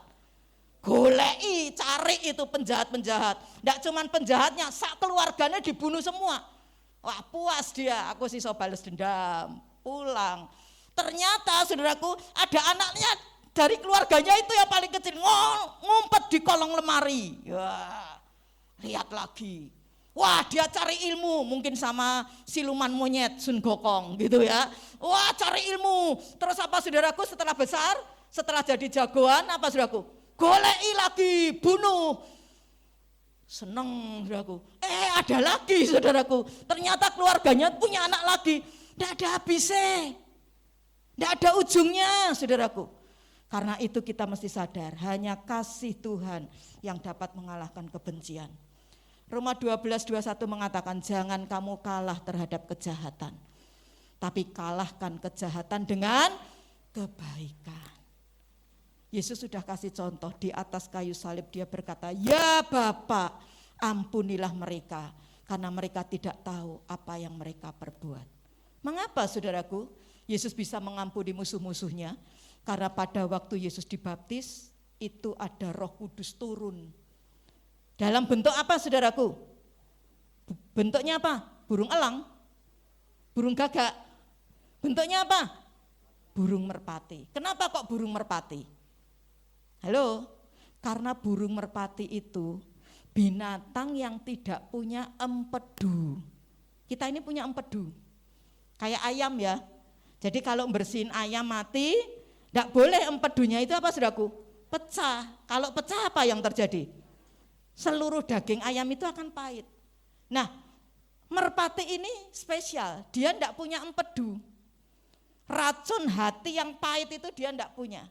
Golei, cari itu penjahat-penjahat. Tidak cuman penjahatnya, sak keluarganya dibunuh semua. Wah puas dia, aku sih so bales dendam, pulang. Ternyata saudaraku ada anaknya dari keluarganya itu yang paling kecil, ngumpet di kolong lemari. Wah, lihat lagi. Wah dia cari ilmu, mungkin sama siluman monyet Sun Gokong gitu ya. Wah cari ilmu, terus apa saudaraku setelah besar, setelah jadi jagoan apa saudaraku? Golei lagi, bunuh. Seneng saudaraku, ada lagi saudaraku, ternyata keluarganya punya anak lagi, tidak ada habisnya, tidak ada ujungnya saudaraku. Karena itu kita mesti sadar, hanya kasih Tuhan yang dapat mengalahkan kebencian. Roma 12:21 mengatakan, jangan kamu kalah terhadap kejahatan, tapi kalahkan kejahatan dengan kebaikan. Yesus sudah kasih contoh di atas kayu salib, dia berkata, ya Bapa, ampunilah mereka karena mereka tidak tahu apa yang mereka perbuat. Mengapa saudaraku Yesus bisa mengampuni musuh-musuhnya? Karena pada waktu Yesus dibaptis itu ada Roh Kudus turun. Dalam bentuk apa saudaraku? Bentuknya apa? Burung elang? Burung gagak? Bentuknya apa? Burung merpati. Kenapa kok burung merpati? Halo, karena burung merpati itu binatang yang tidak punya empedu. Kita ini punya empedu, kayak ayam ya. Jadi kalau bersihin ayam mati, tidak boleh empedunya itu apa saudaraku? Pecah. Kalau pecah apa yang terjadi? Seluruh daging ayam itu akan pahit. Nah, merpati ini spesial, dia tidak punya empedu. Racun hati yang pahit itu dia tidak punya.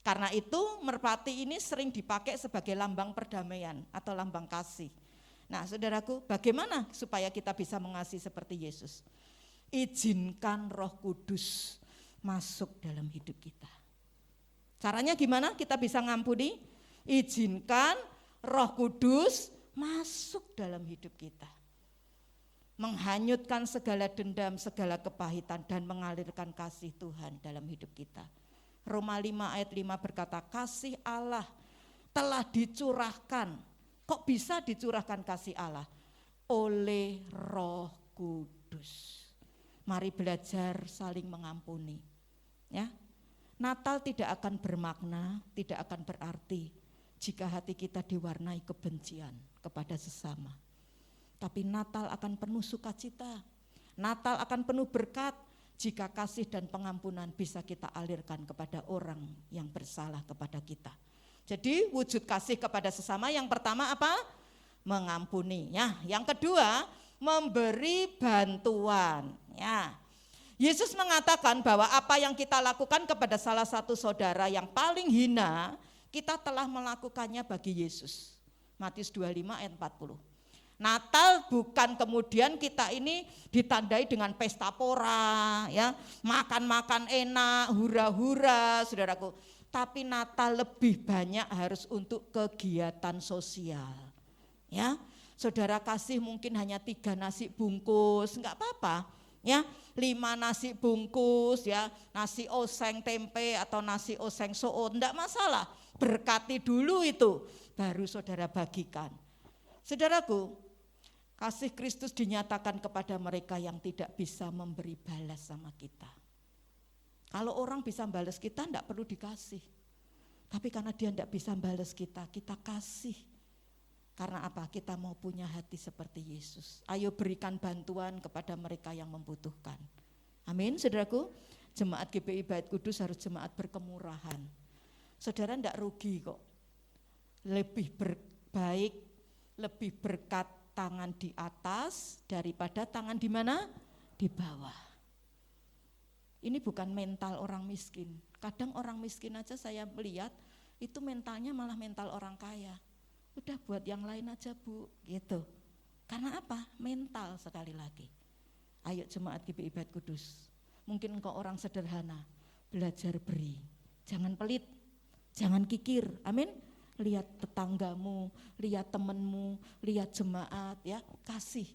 Karena itu merpati ini sering dipakai sebagai lambang perdamaian atau lambang kasih. Nah saudaraku, bagaimana supaya kita bisa mengasihi seperti Yesus? Izinkan Roh Kudus masuk dalam hidup kita. Caranya gimana kita bisa ngampuni? Izinkan Roh Kudus masuk dalam hidup kita. Menghanyutkan segala dendam, segala kepahitan dan mengalirkan kasih Tuhan dalam hidup kita. Roma 5 ayat 5 berkata, kasih Allah telah dicurahkan. Kok bisa dicurahkan kasih Allah? Oleh Roh Kudus. Mari belajar saling mengampuni. Ya, Natal tidak akan bermakna, tidak akan berarti jika hati kita diwarnai kebencian kepada sesama. Tapi Natal akan penuh sukacita. Natal akan penuh berkat jika kasih dan pengampunan bisa kita alirkan kepada orang yang bersalah kepada kita. Jadi wujud kasih kepada sesama yang pertama apa? Mengampuni. Ya, yang kedua memberi bantuan. Ya, Yesus mengatakan bahwa apa yang kita lakukan kepada salah satu saudara yang paling hina, kita telah melakukannya bagi Yesus. Matius 25 ayat 40. Natal bukan kemudian kita ini ditandai dengan pesta pora, ya, makan-makan enak, hura-hura, saudaraku. Tapi Natal lebih banyak harus untuk kegiatan sosial. Ya, saudara kasih mungkin hanya 3 nasi bungkus, enggak apa-apa. Ya, 5 nasi bungkus, ya, nasi oseng tempe atau nasi oseng soon, enggak masalah. Berkati dulu itu, baru saudara bagikan. Saudaraku, kasih Kristus dinyatakan kepada mereka yang tidak bisa memberi balas sama kita. Kalau orang bisa balas kita, enggak perlu dikasih. Tapi karena dia enggak bisa balas kita, kita kasih. Karena apa? Kita mau punya hati seperti Yesus. Ayo berikan bantuan kepada mereka yang membutuhkan. Amin, saudaraku. Jemaat GPI Bait Kudus harus jemaat berkemurahan. Saudara enggak rugi kok. Lebih baik, lebih berkat tangan di atas daripada tangan di mana? Di bawah. Ini bukan mental orang miskin. Kadang orang miskin aja saya melihat itu mentalnya malah mental orang kaya. Udah buat yang lain aja Bu, gitu. Karena apa? Mental sekali lagi. Ayo jemaat GPI Bait Kudus. Mungkin engkau orang sederhana, belajar beri. Jangan pelit, jangan kikir. Amin. Lihat tetanggamu, lihat temanmu, lihat jemaat, ya, kasih.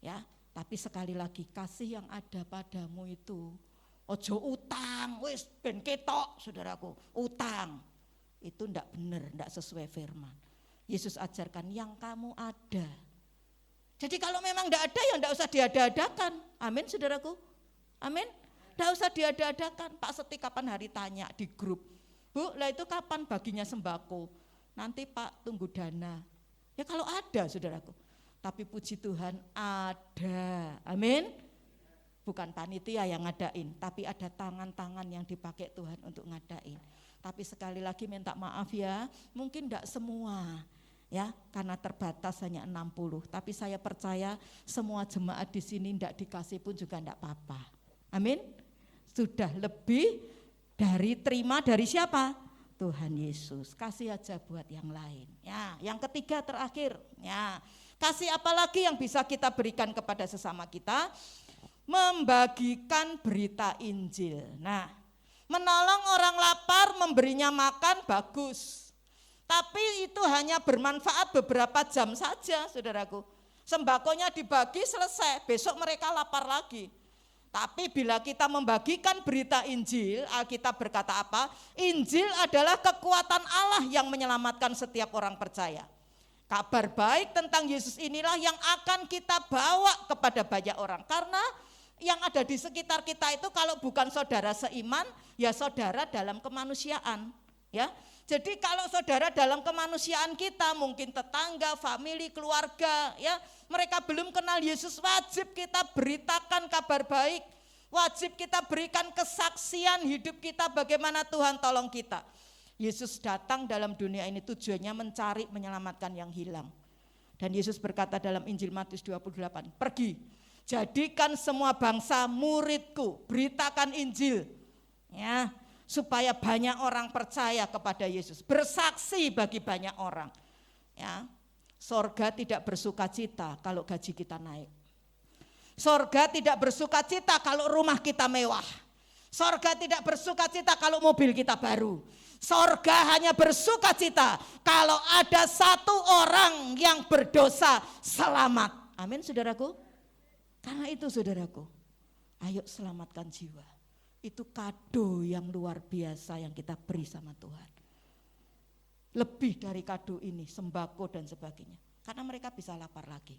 Ya, tapi sekali lagi kasih yang ada padamu itu ojo utang, wis ben ketok, saudaraku. Utang itu ndak benar, ndak sesuai firman. Yesus ajarkan yang kamu ada. Jadi kalau memang ndak ada ya ndak usah diada-adakan. Amin, saudaraku. Amin. Ndak usah diada-adakan. Pak Seti kapan hari tanya di grup, Bu, lah itu kapan baginya sembako? Nanti Pak tunggu dana. Ya kalau ada, saudaraku. Tapi puji Tuhan ada. Amin. Bukan panitia yang ngadain, tapi ada tangan-tangan yang dipakai Tuhan untuk ngadain. Tapi sekali lagi minta maaf ya, mungkin enggak semua ya, karena terbatas hanya 60. Tapi saya percaya semua jemaat di sini enggak dikasih pun juga enggak apa-apa. Amin. Sudah lebih dari terima dari siapa? Tuhan Yesus. Kasih aja buat yang lain. Ya, yang ketiga terakhir, ya. Kasih apa lagi yang bisa kita berikan kepada sesama kita? Membagikan berita Injil. Nah, menolong orang lapar, memberinya makan bagus. Tapi itu hanya bermanfaat beberapa jam saja, saudaraku. Sembakonya dibagi selesai, besok mereka lapar lagi. Tapi bila kita membagikan berita Injil, Alkitab berkata apa? Injil adalah kekuatan Allah yang menyelamatkan setiap orang percaya. Kabar baik tentang Yesus inilah yang akan kita bawa kepada banyak orang. Karena yang ada di sekitar kita itu kalau bukan saudara seiman, ya saudara dalam kemanusiaan. ya. Jadi kalau saudara dalam kemanusiaan kita, mungkin tetangga, famili, keluarga, ya, mereka belum kenal Yesus, wajib kita beritakan kabar baik, wajib kita berikan kesaksian hidup kita bagaimana Tuhan tolong kita. Yesus datang dalam dunia ini tujuannya mencari, menyelamatkan yang hilang. Dan Yesus berkata dalam Injil Matius 28, pergi, jadikan semua bangsa muridku, beritakan Injil, ya, supaya banyak orang percaya kepada Yesus, bersaksi bagi banyak orang. Ya, sorga tidak bersuka cita kalau gaji kita naik. Sorga tidak bersuka cita kalau rumah kita mewah. Sorga tidak bersuka cita kalau mobil kita baru. Sorga hanya bersuka cita kalau ada satu orang yang berdosa selamat. Amin, saudaraku. Karena itu, saudaraku, ayo selamatkan jiwa. Itu kado yang luar biasa yang kita beri sama Tuhan. Lebih dari kado ini, sembako dan sebagainya. Karena mereka bisa lapar lagi.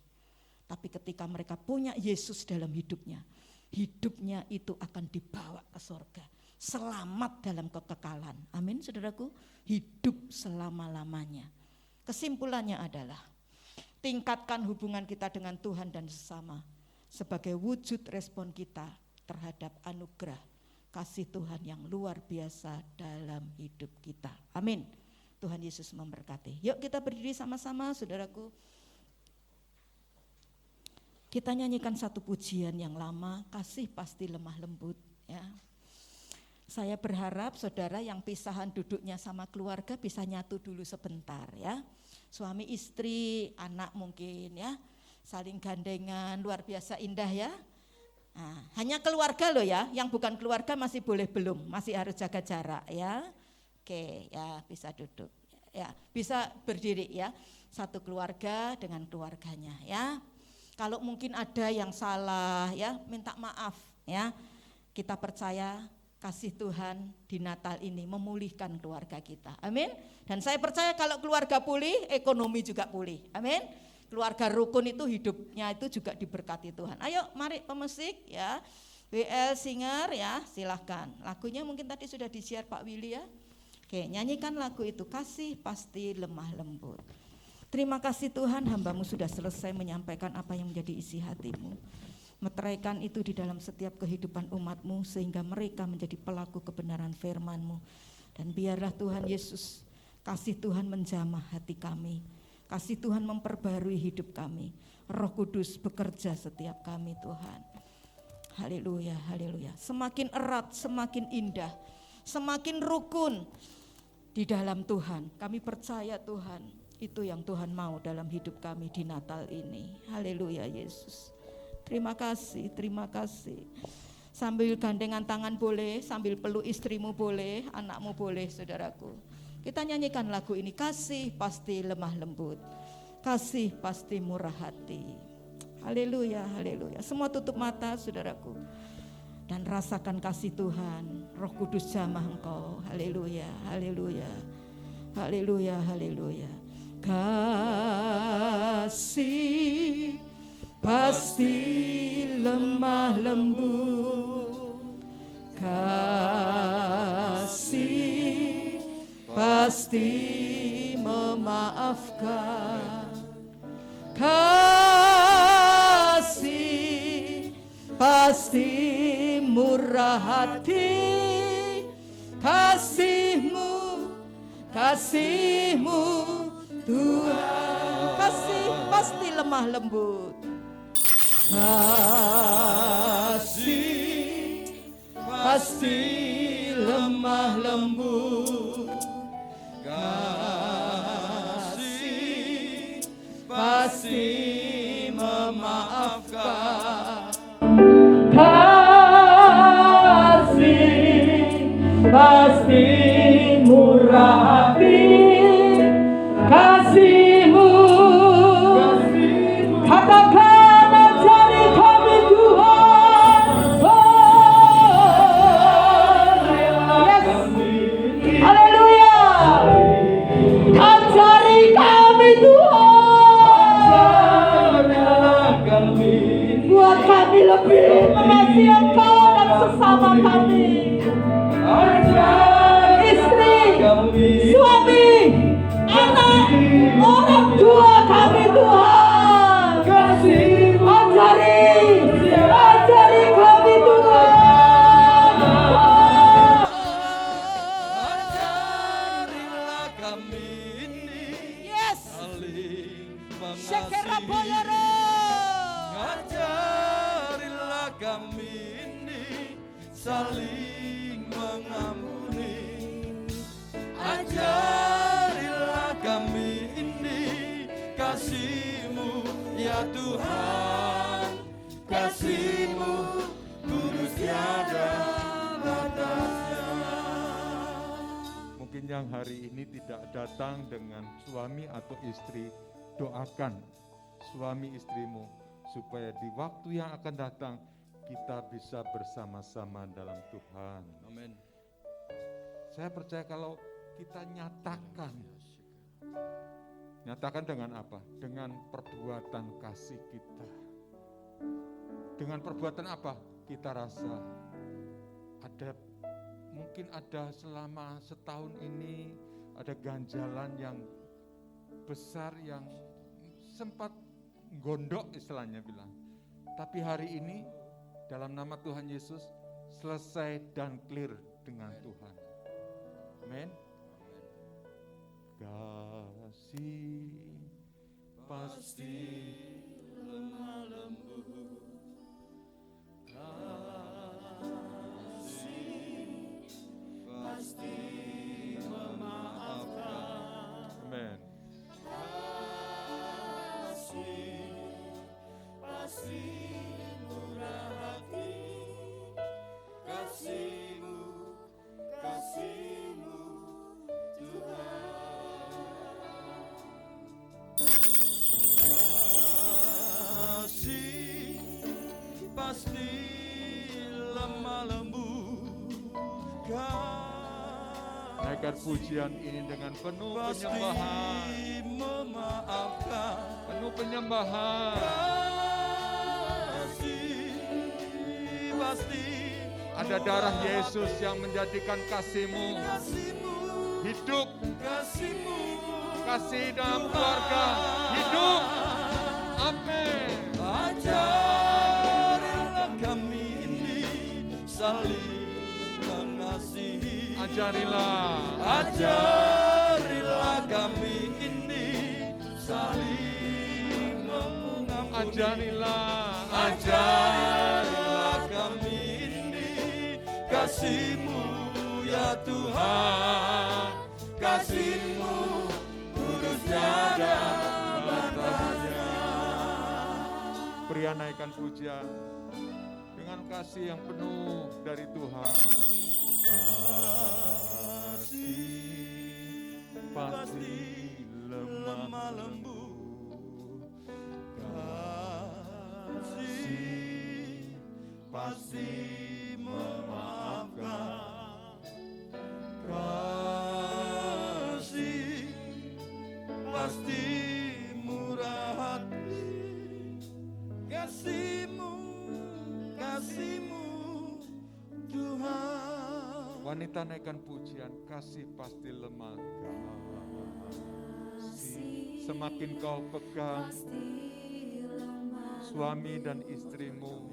Tapi ketika mereka punya Yesus dalam hidupnya, hidupnya itu akan dibawa ke sorga. Selamat dalam kekekalan. Amin, saudaraku. Hidup selama-lamanya. Kesimpulannya adalah, tingkatkan hubungan kita dengan Tuhan dan sesama sebagai wujud respon kita terhadap anugerah kasih Tuhan yang luar biasa dalam hidup kita. Amin. Tuhan Yesus memberkati. Yuk kita berdiri sama-sama, saudaraku. Kita nyanyikan satu pujian yang lama, kasih pasti lemah lembut. Ya. Saya berharap saudara yang pisahan duduknya sama keluarga bisa nyatu dulu sebentar, ya. Suami istri, anak mungkin, ya, saling gandengan, luar biasa indah, ya. Nah, hanya keluarga loh, ya, yang bukan keluarga masih boleh belum, masih harus jaga jarak, ya. Oke, ya, bisa duduk, ya, bisa berdiri, ya. Satu keluarga dengan keluarganya, ya. Kalau mungkin ada yang salah, ya, minta maaf, ya. Kita percaya kasih Tuhan di Natal ini memulihkan keluarga kita, amin. Dan saya percaya kalau keluarga pulih, ekonomi juga pulih, amin. Keluarga rukun itu hidupnya itu juga diberkati Tuhan. Ayo mari pemusik, ya, WL singer, ya, silahkan. Lagunya mungkin tadi sudah di-share Pak Willy, ya. Oke, nyanyikan lagu itu, kasih pasti lemah lembut. Terima kasih Tuhan, hamba-Mu sudah selesai menyampaikan apa yang menjadi isi hati-Mu. Meteraikan itu di dalam setiap kehidupan umat-Mu sehingga mereka menjadi pelaku kebenaran firman-Mu. Dan biarlah Tuhan Yesus, kasih Tuhan menjamah hati kami. Kasih Tuhan memperbarui hidup kami. Roh Kudus bekerja setiap kami Tuhan. Haleluya, haleluya. Semakin erat, semakin indah, semakin rukun di dalam Tuhan. Kami percaya Tuhan, itu yang Tuhan mau dalam hidup kami di Natal ini. Haleluya Yesus. Terima kasih, terima kasih. Sambil gandengan tangan boleh, sambil peluk istrimu boleh, anakmu boleh, saudaraku. Kita nyanyikan lagu ini, kasih pasti lemah lembut, kasih pasti murah hati. Haleluya, haleluya. Semua tutup mata saudaraku dan rasakan kasih Tuhan. Roh Kudus jamah engkau. Haleluya, haleluya, haleluya, haleluya. Kasih pasti lemah lembut, kasih pasti memaafkan, kasih pasti murah hati, kasih-Mu Tuhan, kasih pasti lemah lembut, kasih pasti lemah lembut, kasih pasti memaafkan, kasih pasti murah hati, kasih-Mu, katakan ajari kami Tuhan. Yes. Haleluya. Ajari kami Tuhan. Buat kami lebih mengasihi Engkau dan sesama kami. Istri suami, anak, orang tua kami Tuhan. Ajari kami Tuhan. Ajarilah kami ini Yes. saling Shekera mengasihi. boyore. Ajarilah kami ini saling mengampuni. Ajarilah kami ini kasih-Mu ya Tuhan. Kasih-Mu kudus tiada batasnya. Mungkin yang hari ini tidak datang dengan suami atau istri, doakan suami istrimu supaya di waktu yang akan datang kita bisa bersama-sama dalam Tuhan. Amin. Saya percaya kalau kita nyatakan dengan apa? Dengan perbuatan kasih kita. Dengan perbuatan apa? Kita rasa mungkin ada selama setahun ini ada ganjalan yang besar yang sempat gondok istilahnya bilang. Tapi hari ini dalam nama Tuhan Yesus selesai dan clear dengan Tuhan. Amin. Kasih pasti lemah lembut. Pasti memaafkan. Amin. Pasti murah hati. Kasih-Mu Tuhan. Kasih pasti lemah lembut. Naikkan pujian ini dengan penuh penyembahan. Memaafkan. Penuh penyembahan. Pasti Ada darah Yesus yang menjadikan kasih-Mu hidup. kasih-Mu Kasih dalam keluarga hidup. Amin. ajarilah kami ini saling mengasihi. Ajarilah kami ini saling mengampuni. Ajarilah kami ini kasih-Mu ya Tuhan. Kasih-Mu kudus tiada batasnya. Pria naikkan pujian dengan kasih yang penuh dari Tuhan. Kasih pasti lemah lembut. Kasih pasti memaafkan. Kasih pasti murah hati. Kasih-Mu Tuhan. Wanita naikkan pujian, kasih pasti lemah. Kasih. Semakin kau pegang suami dan istrimu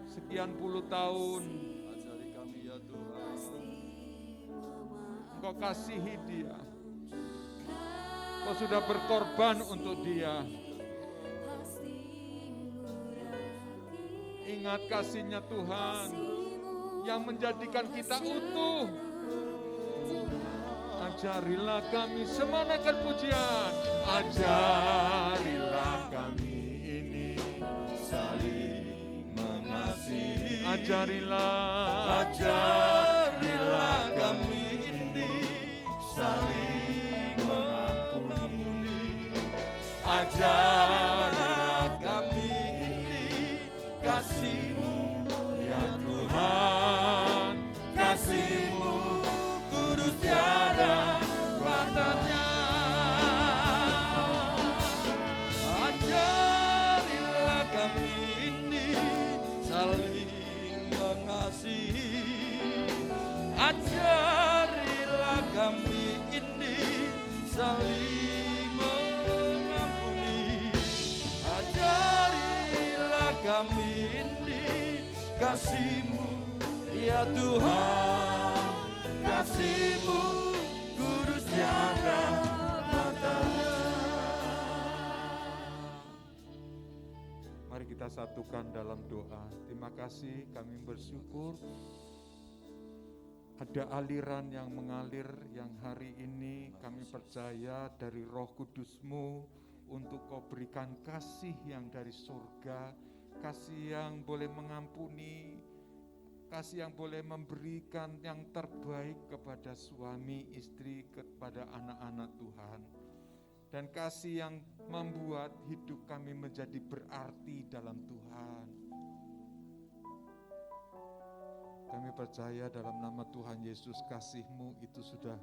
sekian puluh tahun, Ajari kami ya Tuhan. engkau kasihi dia. Kau sudah berkorban untuk dia. Ingat kasih-Nya Tuhan yang menjadikan kita utuh. Ajarilah kami, semua naikkan pujian. Ajarilah kami ini Saling mengasihi. Ajarilah kami ini saling mengampuni. Ajarilah kami ini kasih-Mu ya Tuhan. Kasih-Mu kudus tiada batasnya. Ajarilah kami ini saling mengasihi. Ajarilah ini kasih-Mu ya Tuhan, kasih-Mu kudus tiada batas. Mari kita satukan dalam doa. Terima kasih, kami bersyukur ada aliran yang mengalir yang hari ini kami percaya dari Roh Kudus-Mu untuk Kau berikan kasih yang dari surga, kasih yang boleh mengampuni, kasih yang boleh memberikan yang terbaik kepada suami, istri, kepada anak-anak Tuhan. Dan kasih yang membuat hidup kami menjadi berarti dalam Tuhan. Kami percaya dalam nama Tuhan Yesus, kasih-Mu itu sudah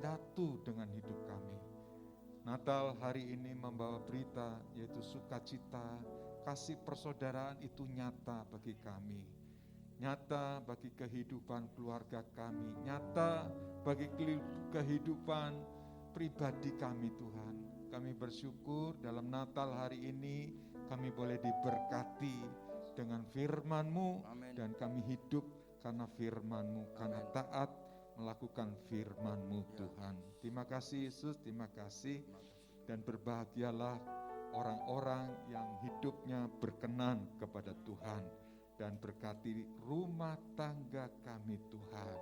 nyatu dengan hidup kami. Natal hari ini membawa berita yaitu sukacita, kasih persaudaraan itu nyata bagi kami. Nyata bagi kehidupan keluarga kami, nyata bagi kehidupan pribadi kami Tuhan. Kami bersyukur dalam Natal hari ini kami boleh diberkati dengan firman-Mu. Amin. Dan kami hidup karena firman-Mu, karena taat melakukan firman-Mu Tuhan. Terima kasih Yesus, terima kasih. Dan berbahagialah orang-orang yang hidupnya berkenan kepada Tuhan. Dan berkati rumah tangga kami Tuhan.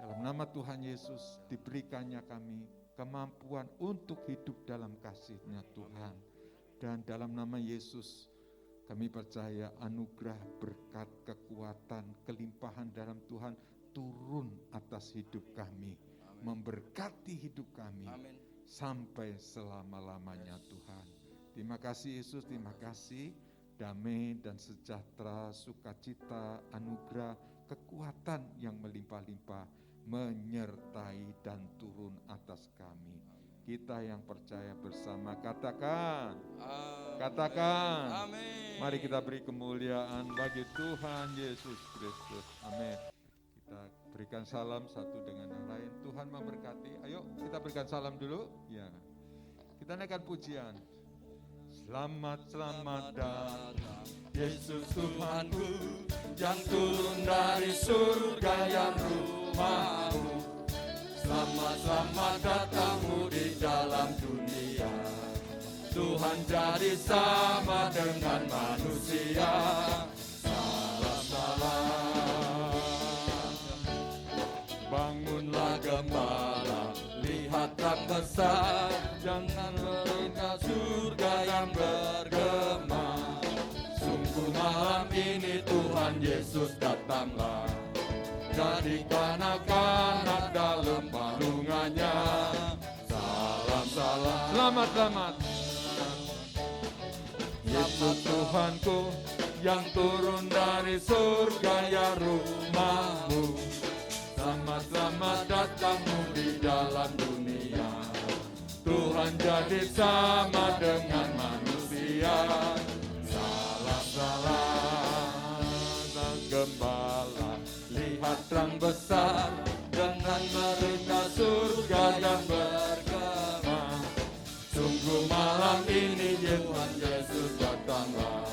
Dalam nama Tuhan Yesus diberikannya kami kemampuan untuk hidup dalam kasih-Nya Tuhan. Dan dalam nama Yesus kami percaya anugerah, berkat, kekuatan, kelimpahan dalam Tuhan turun atas hidup kami. Amin. Memberkati hidup kami. Amin. Sampai selama-lamanya Tuhan. Terima kasih Yesus, terima kasih. Damai dan sejahtera, sukacita, anugerah, kekuatan yang melimpah-limpah menyertai dan turun atas kami. Kita yang percaya bersama katakan, katakan. Amin. Mari kita beri kemuliaan bagi Tuhan Yesus Kristus. Amin. Kita berikan salam satu dengan yang lain. Tuhan memberkati. Ayo kita berikan salam dulu. Ya. Kita naikkan pujian. Selamat, selamat datang Yesus Tuhanku yang turun dari surga yang rumahmu. Selamat, selamat datangmu di dalam dunia. Tuhan jadi sama dengan manusia. Salam, salam. Bangunlah gembala, lihat terang besar. Jangan melihat surga yang bergema. Sungguh malam ini Tuhan Yesus datanglah. Jadikan anak-anak dalam palungannya. Salam, salam. Selamat, selamat. Yesus Tuhanku yang turun dari surga ya rumahmu. Selamat, selamat datangmu di dalam dunia. Tuhan jadi sama dengan manusia. Salam, salam. Sang gembala, lihat terang besar dengan berita surga yang bergema. Sungguh malam ini Tuhan Yesus datanglah.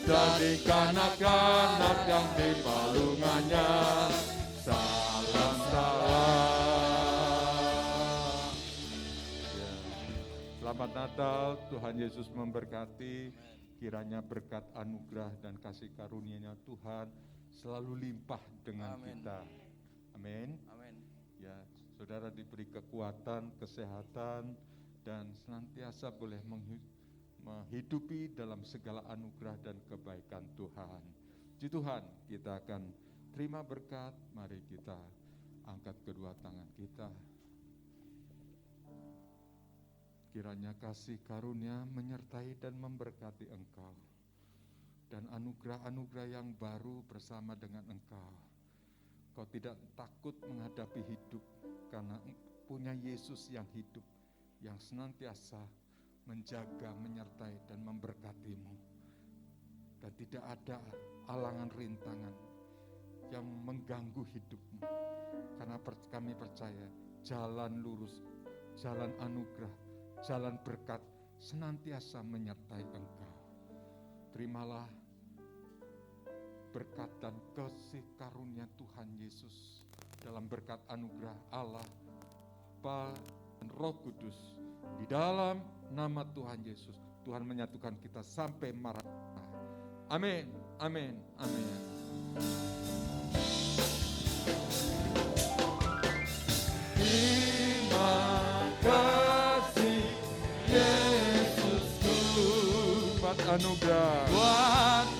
Jadikan anak-anak yang di palungannya. Salam, salam. Ya. Selamat Natal, Tuhan Yesus memberkati. Kiranya berkat anugerah dan kasih karunia-Nya Tuhan selalu limpah dengan Amin. kita. Amin. Amin. Ya, saudara diberi kekuatan, kesehatan, dan senantiasa boleh menghidupi dalam segala anugerah dan kebaikan Tuhan. Puji Tuhan, kita akan terima berkat. Mari kita angkat kedua tangan kita. Kiranya kasih karunia menyertai dan memberkati engkau. Dan anugerah-anugerah yang baru bersama dengan engkau. Kau tidak takut menghadapi hidup karena punya Yesus yang hidup, yang senantiasa menjaga, menyertai dan memberkatimu. Dan tidak ada alangan rintangan yang mengganggu hidupmu. Karena kami percaya jalan lurus, jalan anugerah, jalan berkat senantiasa menyertai engkau. Terimalah berkat dan kasih karunia Tuhan Yesus, dalam berkat anugerah Allah, Bapa dan Roh Kudus, di dalam nama Tuhan Yesus, Tuhan menyatukan kita sampai Maranatha. Amin, amin, amin. Terima kasih Yesusku buat anugerah, buat